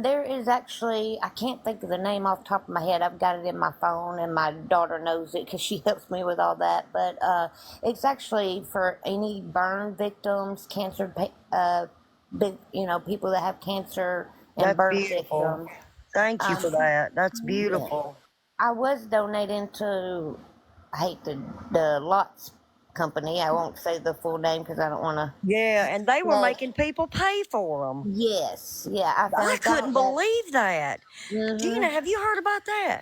S19: there is actually, I can't think of the name off the top of my head. I've got it in my phone, and my daughter knows it because she helps me with all that. But it's actually for any burn victims, cancer, people that have cancer and
S1: That's
S19: burn
S1: beautiful.
S19: victims.
S1: Thank you for that. That's
S19: Yeah.
S1: beautiful.
S19: I was donating to, I hate the Lots company. I won't say the full name because I don't want to.
S1: Yeah, and they were
S19: But
S1: making people pay for them.
S19: yes, yeah, I
S1: I
S19: found
S1: couldn't
S19: out that.
S1: believe that. Gina, have you heard about that?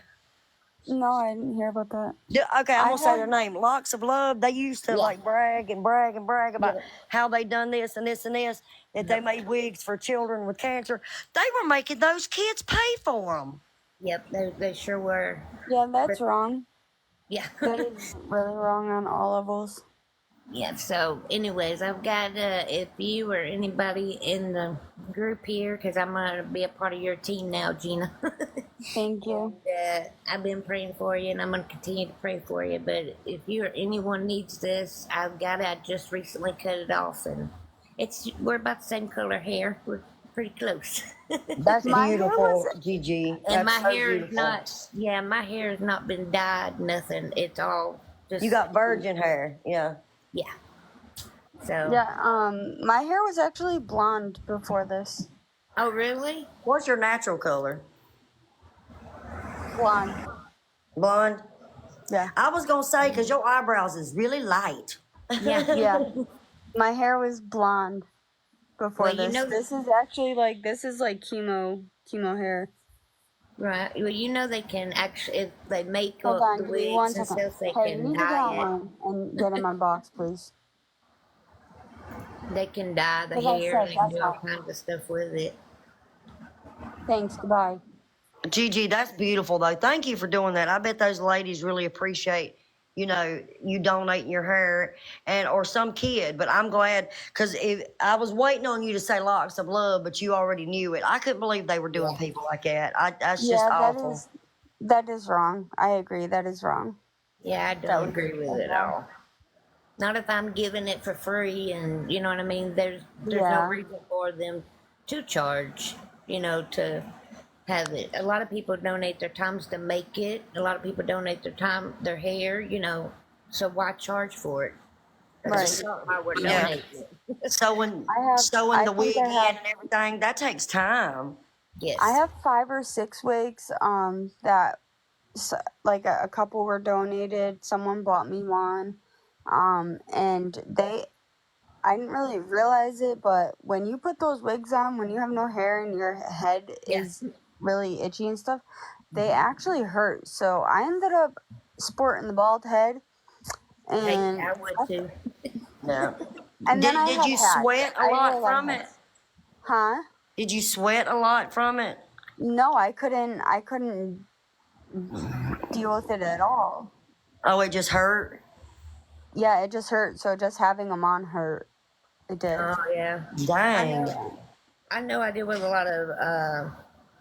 S2: No, I didn't hear about that.
S1: Yeah, okay, I'm
S2: I
S1: gonna say their
S2: have,
S1: name. Locks of Love. They used to
S19: Yeah,
S1: like brag and brag and brag about
S19: yeah,
S1: how they done this and this and this. That they
S19: yep,
S1: made wigs for children with cancer. They were making those kids pay for them.
S19: yep. They sure were.
S2: yeah,
S19: But
S2: that's wrong.
S19: yeah,
S2: That is really wrong on all levels.
S19: yeah. So, anyways, I've got if you or anybody in the group here, because I'm gonna be a part of your team now, Gina.
S2: Thank you.
S19: I've been praying for you, and I'm gonna continue to pray for you. But if you or anyone needs this, I've got it. I just recently cut it off, and we're about the same color hair. We're pretty close.
S1: That's
S2: My hair was
S1: beautiful, Gigi.
S19: And
S1: That's
S19: my
S1: so
S19: hair is
S1: beautiful.
S19: not, yeah, my hair has not been dyed, nothing. It's all just,
S1: You got virgin hair, yeah.
S19: yeah. So,
S2: Yeah, my hair was actually blonde before this.
S19: oh, really?
S1: What's your natural color?
S2: Blonde.
S1: Blonde?
S2: Yeah.
S1: I was gonna say because your eyebrows is really light.
S19: Yeah.
S2: Yeah. My hair was blonde before
S19: Well, you
S2: this.
S19: know,
S2: This is actually like chemo hair.
S19: right. Well, you know, they can actually, if they make
S2: Hold
S19: up
S2: on,
S19: the
S2: give me one
S19: wigs and
S2: second.
S19: stuff, they
S2: Hey, you
S19: can
S2: need to get
S19: dye it.
S2: online and get in my box, please.
S19: They can dye the
S2: Because I
S19: hair and
S2: said
S19: they can
S2: that's
S19: do all
S2: not.
S19: kinds of stuff with it.
S2: Thanks. Goodbye.
S1: Gigi, that's beautiful though. Thank you for doing that. I bet those ladies really appreciate, you donating your hair or some kid. But I'm glad because I was waiting on you to say Locks of Love, but you already knew it. I couldn't believe they were doing people like that. That's just
S2: Yeah,
S1: awful.
S2: that is wrong. I agree. That is wrong.
S19: Yeah, I
S2: That
S19: don't
S2: would
S19: agree
S2: be
S19: with
S2: so
S19: it at
S2: wrong.
S19: all. Not if I'm giving it for free, and you know what I mean. There's no
S2: Yeah.
S19: reason for them to charge. To have it. A lot of people donate their times to make it. A lot of people donate their hair. So why charge for it? That's
S2: Right.
S19: just not why we're
S1: Yeah.
S19: donating.
S1: Sewing
S2: I
S1: the
S2: think
S1: wig
S2: I
S1: in
S2: have
S1: and everything, that takes time.
S19: Yes.
S2: I have 5 or 6 wigs that like a couple were donated. Someone bought me one. And I didn't really realize it, but when you put those wigs on, when you have no hair and your head
S19: Yeah.
S2: is really itchy and stuff, they actually hurt. So I ended up sporting the bald head,
S19: Hey,
S2: and
S19: I would too.
S1: Yeah.
S2: and then I
S1: Did
S2: had
S1: you
S2: hats.
S1: sweat a
S2: I wear
S1: lot from it?
S2: Huh?
S1: Did you sweat a lot from it?
S2: No, I couldn't deal with it at all.
S1: Oh, it just hurt?
S2: Yeah, it just hurt. So just having them on hurt. It did.
S19: Oh yeah.
S1: Dang.
S19: I know. I deal with a lot of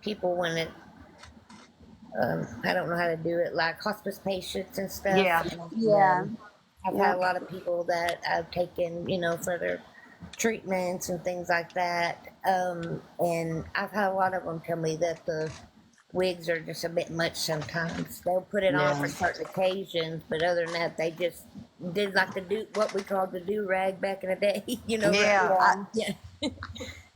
S19: people when it. I don't know how to do it, like hospice patients and stuff.
S1: Yeah.
S19: And,
S2: Yeah.
S19: I've had a lot of people that I've taken, for their treatments and things like that. And I've had a lot of them tell me that the wigs are just a bit much sometimes. They'll put it on for certain occasions, but other than that, they just did like what we called the do-rag back in the day.
S1: Yeah.
S19: Yeah.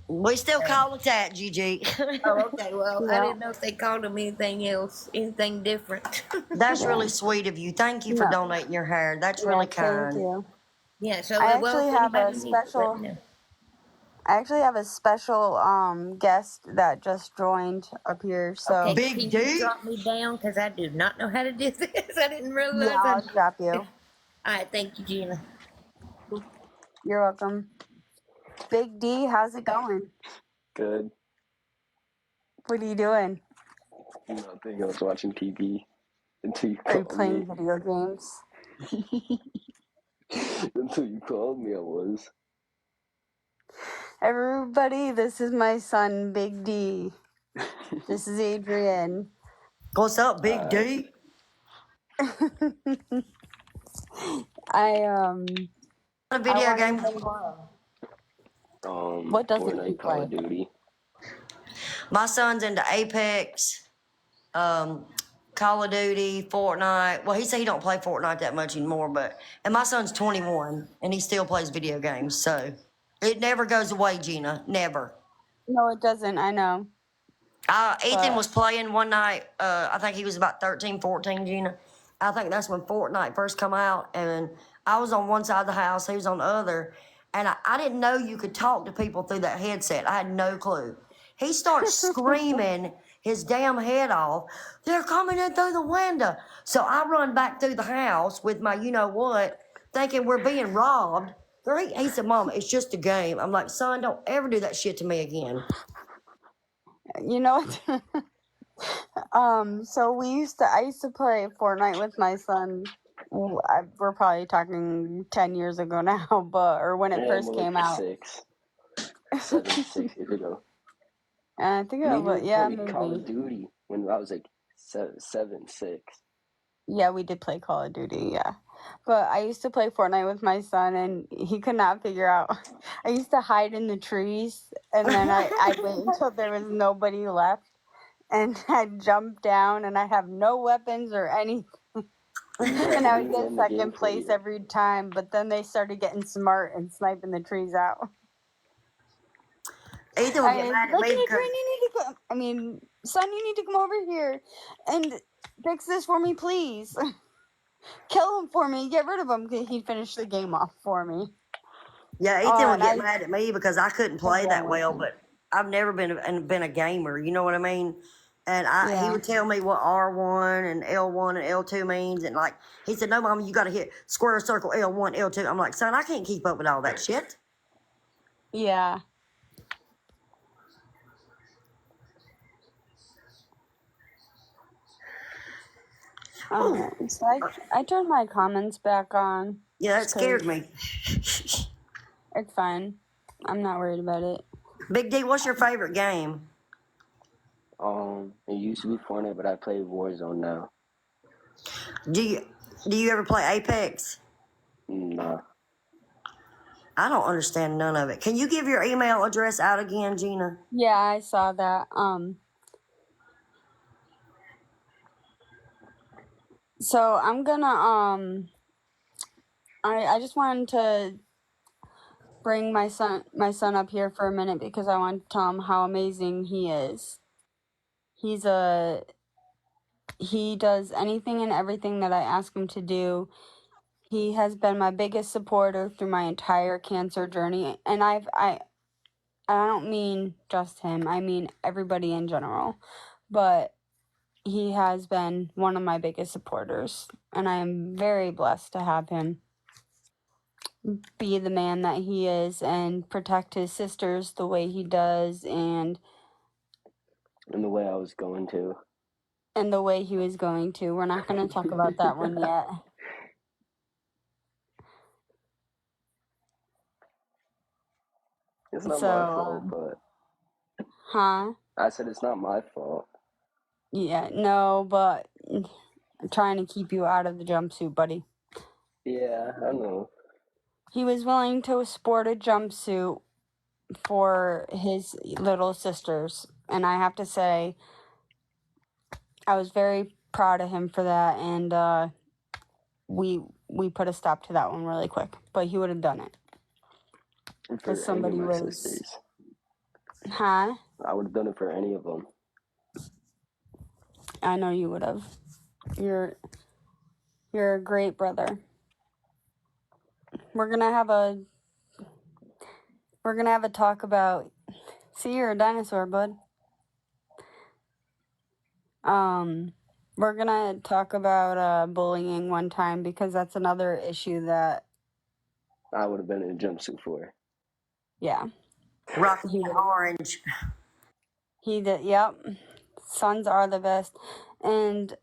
S1: We still call it that, Gigi.
S19: Oh, okay. Well, I
S2: Yeah.
S19: didn't know if they called them anything else, anything different.
S1: That's really sweet of you. Thank you for
S2: No.
S1: donating your hair. That's
S2: Yeah,
S1: really
S2: thank
S1: kind.
S2: you.
S19: Yeah. So,
S2: I
S19: well,
S2: actually
S19: if
S2: have a
S19: anybody needs it, let
S2: special.
S19: me know.
S2: I actually have a special guest that just joined up here. So
S19: Okay,
S1: Big
S19: can
S1: D?
S19: you drop me down because I do not know how to do this. I didn't realize.
S2: yeah, I'll drop you.
S19: All right, thank you, Gina.
S2: You're welcome. Big D, how's it going?
S20: Good.
S2: What are you doing?
S20: Nothing. I was watching TV until you
S2: Are you
S20: called
S2: playing
S20: me.
S2: video games?
S20: Until you called me, I was.
S2: Everybody, this is my son, Big D. This is Adrian.
S1: What's up, Big D?
S2: I
S1: A video
S2: wanted
S1: game.
S2: What doesn't he
S20: Fortnite, Call
S2: play?
S20: of Duty.
S1: My son's into Apex, Call of Duty, Fortnite. Well, he said he don't play Fortnite that much anymore, and my son's 21 and he still plays video games. So it never goes away, Gina. Never.
S2: No, it doesn't. I know.
S1: Ethan
S2: But
S1: was playing one night. I think he was about 13, 14, Gina. I think that's when Fortnite first come out. And I was on one side of the house, he was on the other. And I didn't know you could talk to people through that headset. I had no clue. He starts screaming his damn head off. They're coming in through the window. So I run back through the house with my you-know-what, thinking we're being robbed. He said, Mama, it's just a game. I'm like, son, don't ever do that shit to me again.
S2: you know what? So I used to play Fortnite with my son. We're probably talking 10 years ago now, or when it first
S20: more
S2: came
S20: like
S2: out.
S20: 6 years ago.
S2: I think
S20: Me
S2: it
S20: and
S2: was,
S20: you
S2: yeah,
S20: played Call of
S2: maybe.
S20: Duty when I was like 7, 6.
S2: Yeah, we did play Call of Duty, yeah. But I used to play Fortnite with my son, and he could not figure out. I used to hide in the trees, and then I'd wait until there was nobody left, and I'd jump down, and I'd have no weapons or anything. And I would get second place every time, but then they started getting smart and sniping the trees out.
S1: Ethan would get mad at
S2: Look,
S1: me because
S2: Adrian, you need to come. Son, you need to come over here and fix this for me, please. Kill him for me. Get rid of him. He'd finish the game off for me.
S1: yeah, Ethan would
S2: And
S1: get mad at me because I couldn't play that well, but I've never been a gamer. You know what I mean? And he would tell me what R1 and L1 and L2 means, and like he said, "No, Mama, you got to hit square, circle, L1, L2." I'm like, son, I can't keep up with all that shit.
S2: Yeah. So I turned my comments back on.
S1: Yeah, that scared me.
S2: It's fine. I'm not worried about it.
S1: Big D, what's your favorite game?
S20: It used to be Fortnite, but I play Warzone now.
S1: Do you ever play Apex?
S20: Nah.
S1: I don't understand none of it. Can you give your email address out again, Gina?
S2: Yeah, I saw that. So I'm gonna I just wanted to bring my son up here for a minute because I want to tell him how amazing he is. He does anything and everything that I ask him to do. He has been my biggest supporter through my entire cancer journey, and I don't mean just him. I mean everybody in general. But he has been one of my biggest supporters, and I am very blessed to have him be the man that he is and protect his sisters the way he does, and
S20: the way I was going to.
S2: And the way he was going to. We're not going to talk about that one yet.
S20: It's not my fault, but...
S2: Huh?
S20: I said it's not my fault.
S2: Yeah, no, but I'm trying to keep you out of the jumpsuit, buddy.
S20: Yeah, I know.
S2: He was willing to sport a jumpsuit for his little sisters, and I have to say, I was very proud of him for that, and we put a stop to that one really quick, but he would have done it. Because somebody was...
S20: sisters.
S2: Huh?
S20: I would have done it for any of them.
S2: I know you would have. You're a great brother. We're gonna have a talk about... See, you're a dinosaur, bud. We're gonna talk about bullying one time because that's another issue that
S20: I would have been in a jumpsuit for.
S2: Yeah.
S1: Rocky orange.
S2: He did. Yep. Sons are the best, and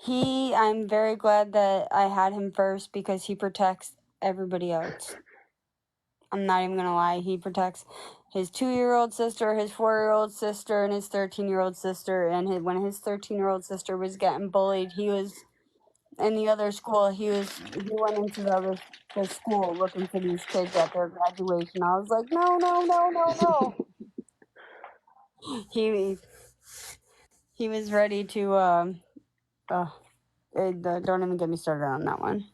S2: I'm very glad that I had him first because he protects everybody else. I'm not even gonna lie. He protects his 2-year-old sister, his 4-year-old sister, and his 13-year-old sister. And when his 13-year-old sister was getting bullied, he was in the other school. He went into the school looking for these kids at their graduation. I was like, no, no, no, no, no. He was ready to don't even get me started on that one.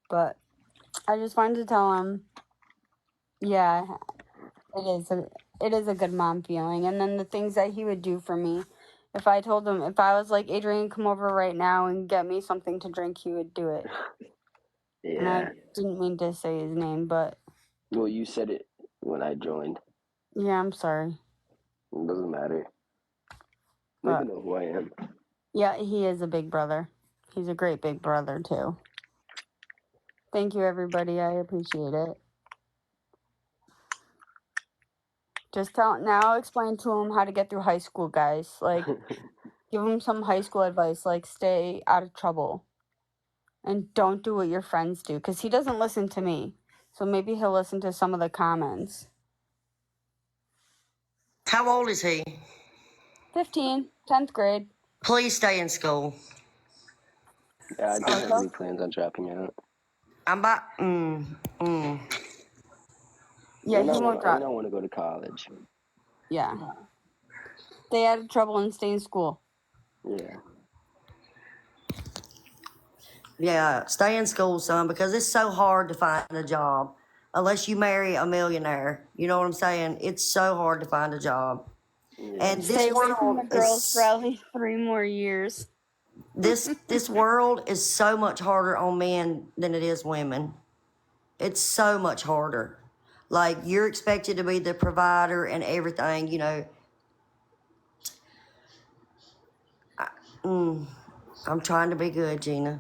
S2: But I just wanted to tell him, yeah, it is a good mom feeling. And then the things that he would do for me. If I told him, if I was like, Adrian, come over right now and get me something to drink, he would do it. And I
S20: Yeah.
S2: didn't mean to say his name, but
S20: Well, you said it when I joined.
S2: yeah, I'm sorry.
S20: It doesn't matter. You
S2: But
S20: even know who I am.
S2: yeah, he is a big brother. He's a great big brother too. Thank you, everybody. I appreciate it. Just explain to him how to get through high school, guys. Like, give him some high school advice, like stay out of trouble and don't do what your friends do, because he doesn't listen to me. So maybe he'll listen to some of the comments.
S1: How old is he?
S2: 15, 10th grade.
S1: Please stay in school.
S20: Yeah, I don't have
S2: Also,
S20: any plans on dropping out.
S1: I'm about.
S2: yeah, he won't drop.
S20: And I want to go to college.
S2: Yeah. Stay out of trouble and stay in school.
S20: Yeah.
S1: Yeah, stay in school, son, because it's so hard to find a job unless you marry a millionaire. You know what I'm saying? It's so hard to find a job.
S20: Yeah.
S1: And
S2: Stay
S1: this
S2: away from the
S1: world
S2: girls
S1: is
S2: for at least 3 more years.
S1: this world is so much harder on men than it is women. It's so much harder. Like, you're expected to be the provider and everything, you know. I'm trying to be good, Gina.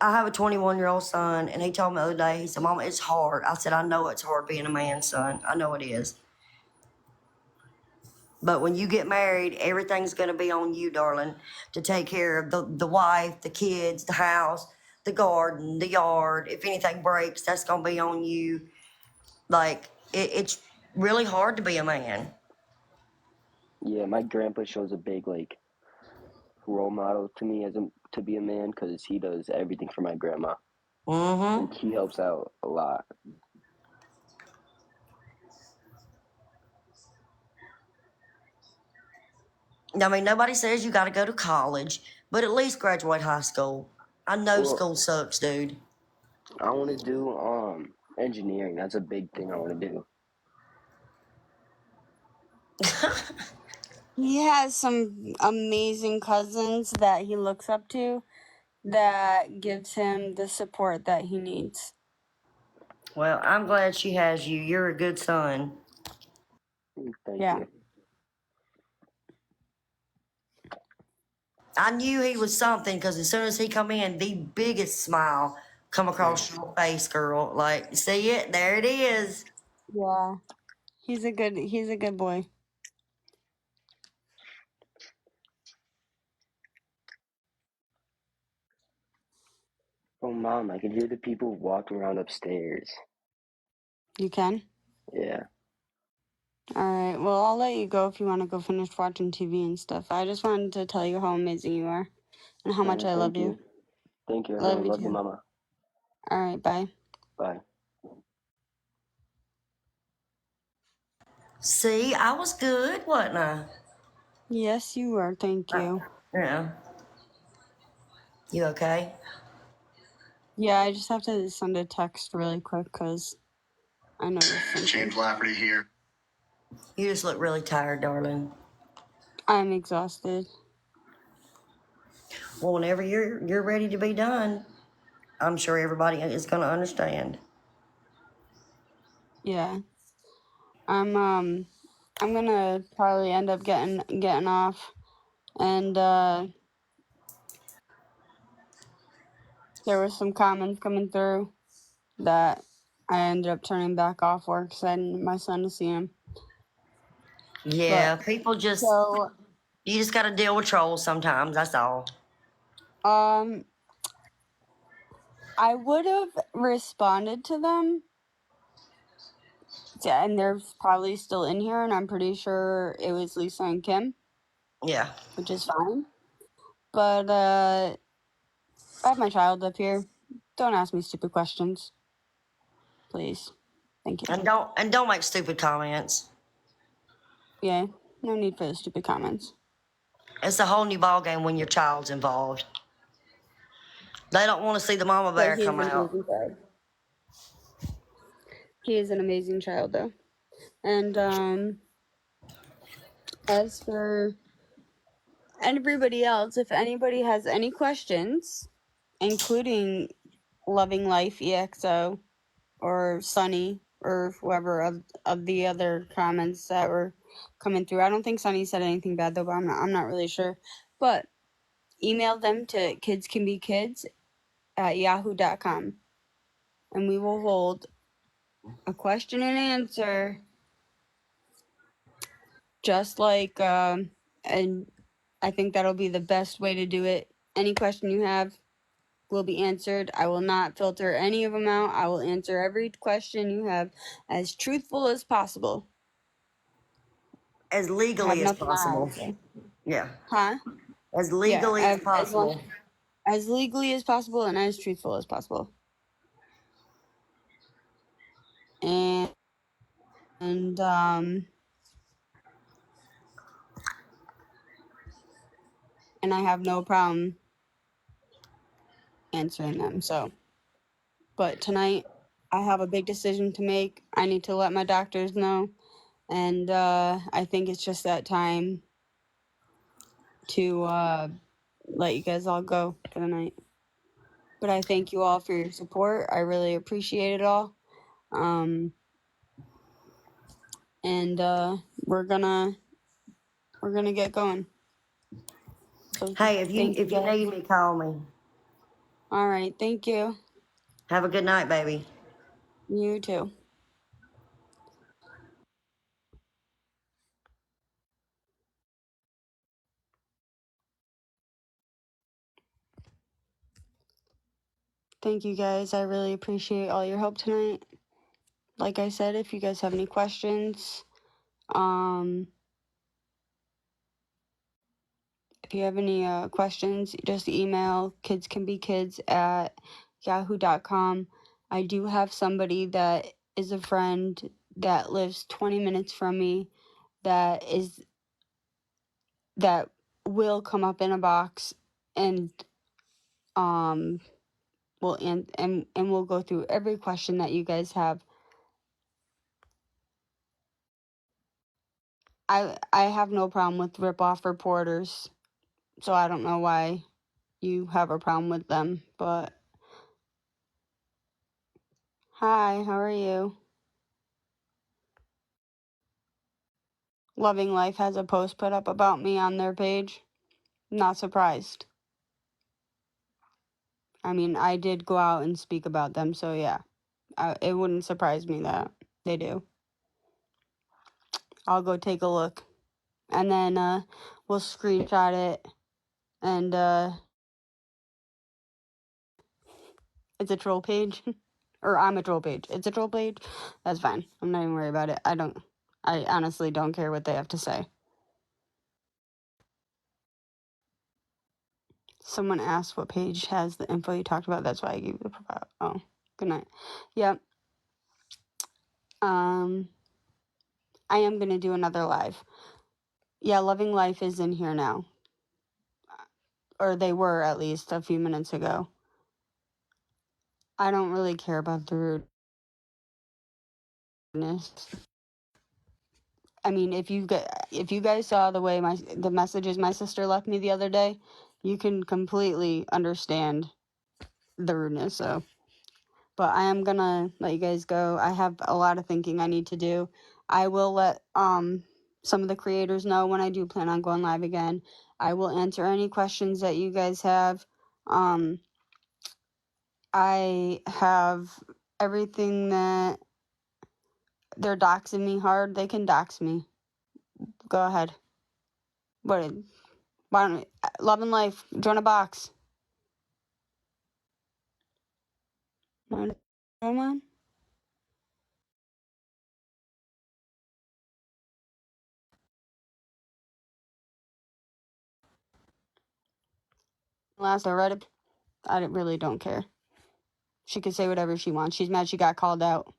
S1: I have a 21-year-old son, and he told me the other day, he said, Mama, it's hard. I said, I know it's hard being a man, son. I know it is. But when you get married, everything's going to be on you, darling, to take care of the wife, the kids, the house, the garden, the yard. If anything breaks, that's going to be on you. Like, it's really hard to be a man.
S20: Yeah, my grandpa shows a big, role model to me to be a man, because he does everything for my grandma.
S1: Mm-hmm.
S20: And he helps out a lot.
S1: I mean, nobody says you got to go to college, but at least graduate high school. I know
S20: Well,
S1: school sucks, dude.
S20: I want to do engineering. That's a big thing I want to do.
S2: He has some amazing cousins that he looks up to that gives him the support that he needs.
S1: Well, I'm glad she has you. You're a good son.
S20: Thank
S2: Yeah.
S20: you.
S1: I knew he was something because as soon as he come in, the biggest smile come across your face, girl. Like, see it? There it is.
S2: Yeah. He's a good boy.
S20: Oh, Mom, I can hear the people walking around upstairs.
S2: You can?
S20: Yeah.
S2: All right. Well, I'll let you go if you want to go finish watching TV and stuff. I just wanted to tell you how amazing you are and how much I love you.
S20: Thank you. I
S2: Love you
S20: love you,
S2: too.
S20: Mama.
S2: All right. Bye.
S20: Bye.
S1: See, I was good, wasn't I?
S2: Yes, you are. Thank you.
S1: Yeah. You okay?
S2: Yeah, I just have to send a text really quick because I noticed something.
S1: James Lafferty here. You just look really tired, darling.
S2: I'm exhausted.
S1: Well, whenever you're ready to be done, I'm sure everybody is going to understand.
S2: Yeah. I'm gonna probably end up getting off, and there was some comments coming through that I ended up turning back off work because I didn't want my son to see him.
S1: Yeah,
S2: But,
S1: people just,
S2: so
S1: you just got to deal with trolls sometimes. That's all.
S2: I would have responded to them. Yeah, and they're probably still in here, and I'm pretty sure it was Lisa and Kim,
S1: Yeah.
S2: which is fine. But I have my child up here. Don't ask me stupid questions, please. Thank you.
S1: And don't make stupid comments.
S2: Yeah, no need for the stupid comments.
S1: It's a whole new ballgame when your child's involved. They don't want to see the mama
S2: But
S1: bear
S2: he is
S1: come
S2: an
S1: out.
S2: amazing child. He is an amazing child, though. And as for everybody else, if anybody has any questions, including Loving Life EXO or Sunny or whoever of the other comments that were coming through. I don't think Sunny said anything bad though, but I'm not really sure. But email them to kidscanbekids@yahoo.com and we will hold a question and answer just like and I think that'll be the best way to do it. Any question you have will be answered. I will not filter any of them out. I will answer every question you have as truthful as possible.
S1: As legally as possible. Yeah.
S2: Huh?
S1: As legally as
S2: As
S1: possible.
S2: as legally as possible and as truthful as possible. And I have no problem answering them. So, but tonight I have a big decision to make. I need to let my doctors know, and I think it's just that time to let you guys all go for the night. But I thank you all for your support. I really appreciate it all. And we're gonna get going. So
S1: Hey, if you
S2: thank you guys.
S1: need me, call me.
S2: All right, thank you.
S1: Have a good night, baby.
S2: You too. Thank you guys. I really appreciate all your help tonight. Like I said, if you guys have any questions, if you have any questions, just email kidscanbekids@yahoo.com. I do have somebody that is a friend that lives 20 minutes from me that will come up in a box and and we'll go through every question that you guys have. I have no problem with rip-off reporters, so I don't know why you have a problem with them, but hi, how are you? Loving Life has a post put up about me on their page. Not surprised. I mean, I did go out and speak about them, so yeah. It wouldn't surprise me that they do. I'll go take a look. And then we'll screenshot it and it's a troll page. Or I'm a troll page. It's a troll page. That's fine. I'm not even worried about it. I honestly don't care what they have to say. Someone asked what page has the info you talked about. That's why I gave you the profile. Oh, good night. Yep. I am gonna do another live. Yeah, Loving Life is in here now. Or they were at least a few minutes ago. I don't really care about the rudeness. I mean, if you guys saw the way the messages my sister left me the other day, you can completely understand the rudeness. So, but I am gonna let you guys go. I have a lot of thinking I need to do. I will let some of the creators know when I do plan on going live again. I will answer any questions that you guys have. I have everything that they're doxing me hard. They can dox me. Go ahead. Why don't Love and Life, join a box. Want to go on? Last I read it, I really don't care. She can say whatever she wants. She's mad she got called out.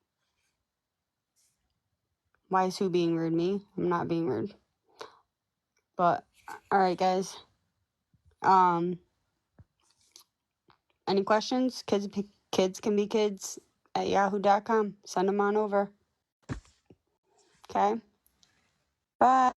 S2: Why is who being rude? Me? I'm not being rude. But all right, guys. Any questions? Kids can be kids at yahoo.com. Send them on over. Okay. Bye.